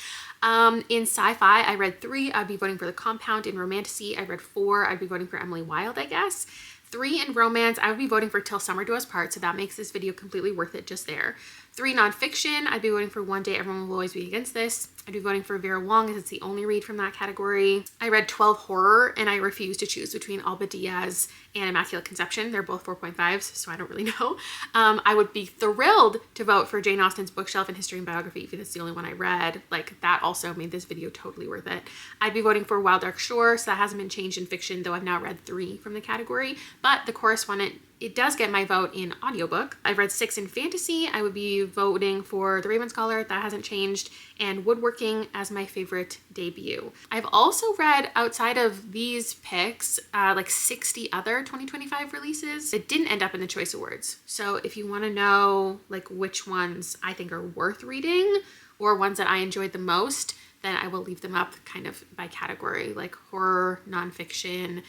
In sci-fi, I read 3. I'd be voting for The Compound. In romantasy, I read 4. I'd be voting for Emily Wilde, I guess. 3 in romance, I would be voting for Till Summer Do Us Part, so that makes this video completely worth it just there. 3 nonfiction, I'd be voting for One Day Everyone Will Always Be Against This. I'd be voting for Vera Wong as it's the only read from that category. I read 12 horror and I refuse to choose between Alba Diaz and Immaculate Conception. They're both 4.5s, so I don't really know. I would be thrilled to vote for Jane Austen's Bookshelf and History and Biography if it's the only one I read. Like, that also made this video totally worth it. I'd be voting for Wild Dark Shore, so that hasn't been changed in fiction, though I've now read 3 from the category. But the correspondent, it does get my vote in audiobook. I've read 6 in fantasy. I would be voting for The Raven Scholar, that hasn't changed, and Woodworking as my favorite debut. I've also read, outside of these picks, like 60 other 2025 releases that didn't end up in the Choice Awards. So if you want to know like which ones I think are worth reading or ones that I enjoyed the most, then I will leave them up kind of by category, like horror, nonfiction,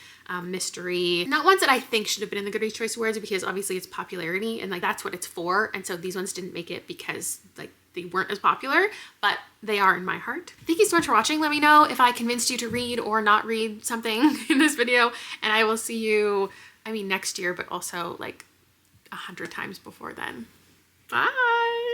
mystery. Not ones that I think should have been in the Goodreads Choice Awards because obviously it's popularity and like that's what it's for. And so these ones didn't make it because like they weren't as popular, but they are in my heart. Thank you so much for watching. Let me know if I convinced you to read or not read something in this video. And I will see you, I mean, next year, but also like 100 times before then. Bye.